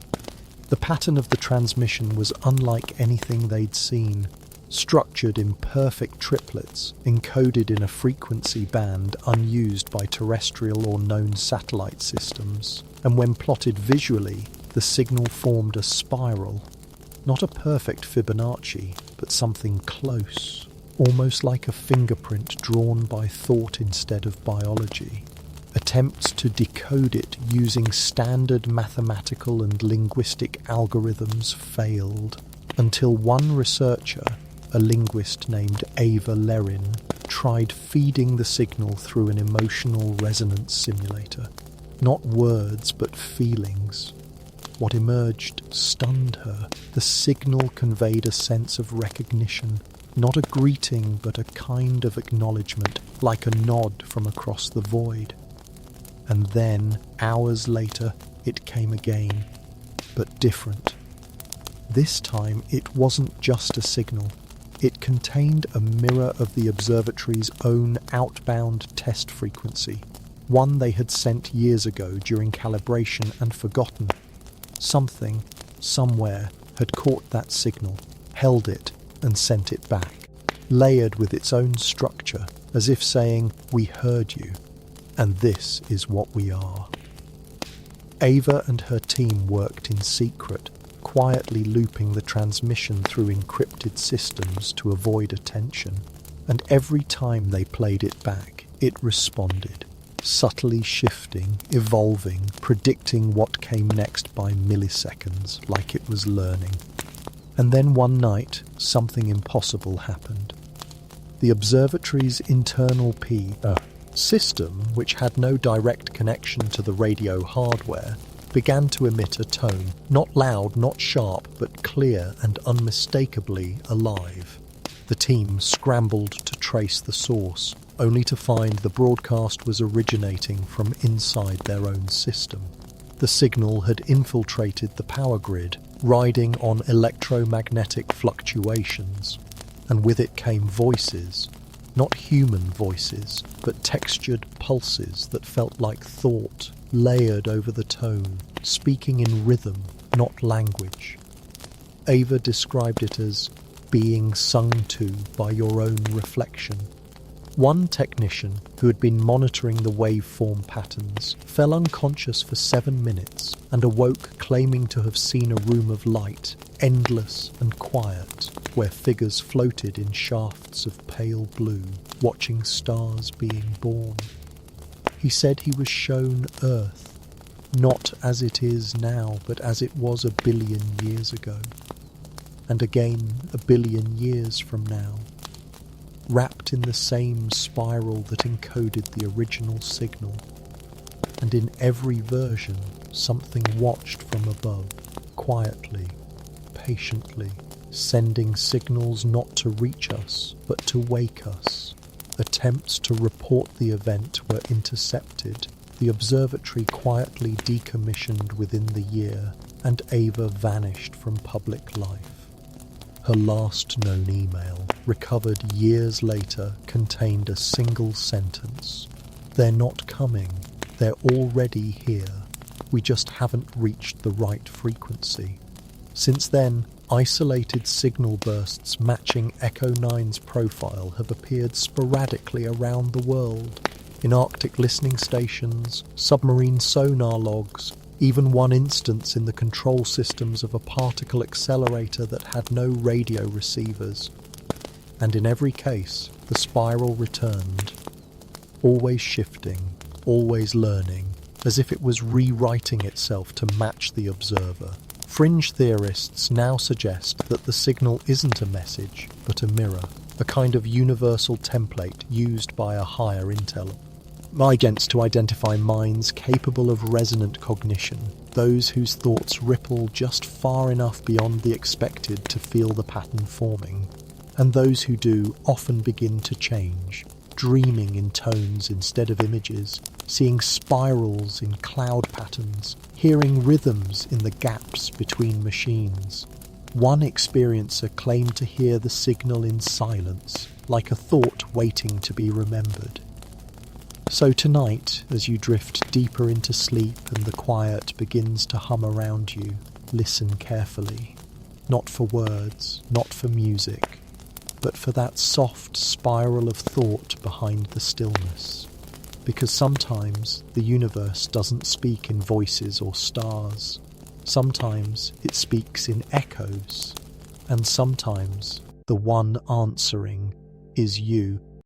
The pattern of the transmission was unlike anything they'd seen, structured in perfect triplets, encoded in a frequency band unused by terrestrial or known satellite systems, and when plotted visually, the signal formed a spiral. Not a perfect Fibonacci, but something close, almost like a fingerprint drawn by thought instead of biology. Attempts to decode it using standard mathematical and linguistic algorithms failed, until one researcher, a linguist named Ava Lerin, tried feeding the signal through an emotional resonance simulator. Not words, but feelings. What emerged stunned her. The signal conveyed a sense of recognition, not a greeting, but a kind of acknowledgement, like a nod from across the void. And then, hours later, it came again, but different. This time, it wasn't just a signal. It contained a mirror of the observatory's own outbound test frequency, one they had sent years ago during calibration and forgotten. Something, somewhere, had caught that signal, held it, and sent it back, layered with its own structure, as if saying, "We heard you, and this is what we are." Ava and her team worked in secret, quietly looping the transmission through encrypted systems to avoid attention, and every time they played it back, it responded, subtly shifting, evolving, predicting what came next by milliseconds, like it was learning. And then one night, something impossible happened. The observatory's internal system, which had no direct connection to the radio hardware, began to emit a tone, not loud, not sharp, but clear and unmistakably alive. The team scrambled to trace the source, only to find the broadcast was originating from inside their own system. The signal had infiltrated the power grid, riding on electromagnetic fluctuations, and with it came voices, not human voices, but textured pulses that felt like thought, layered over the tone, speaking in rhythm, not language. Ava described it as being sung to by your own reflection. One technician, who had been monitoring the waveform patterns, fell unconscious for 7 minutes and awoke claiming to have seen a room of light, endless and quiet, where figures floated in shafts of pale blue, watching stars being born. He said he was shown Earth, not as it is now, but as it was 1 billion years ago, and again 1 billion years from now, wrapped in the same spiral that encoded the original signal. and in every version, something watched from above, quietly, patiently, sending signals not to reach us, but to wake us. Attempts to report the event were intercepted, the observatory quietly decommissioned within the year, and Ava vanished from public life. Her last known email, recovered years later, contained a single sentence. "They're not coming. They're already here. We just haven't reached the right frequency." Since then, isolated signal bursts matching Echo 9's profile have appeared sporadically around the world, in Arctic listening stations, submarine sonar logs, even one instance in the control systems of a particle accelerator that had no radio receivers. And in every case, the spiral returned, always shifting, always learning, as if it was rewriting itself to match the observer. Fringe theorists now suggest that the signal isn't a message, but a mirror, a kind of universal template used by a higher intelligence to identify minds capable of resonant cognition, those whose thoughts ripple just far enough beyond the expected to feel the pattern forming, and those who do often begin to change, dreaming in tones instead of images, seeing spirals in cloud patterns, hearing rhythms in the gaps between machines. One experiencer claimed to hear the signal in silence, like a thought waiting to be remembered. So tonight, as you drift deeper into sleep and the quiet begins to hum around you, listen carefully. Not for words, not for music, but for that soft spiral of thought behind the stillness. Because sometimes the universe doesn't speak in voices or stars. Sometimes it speaks in echoes. And sometimes the one answering is you.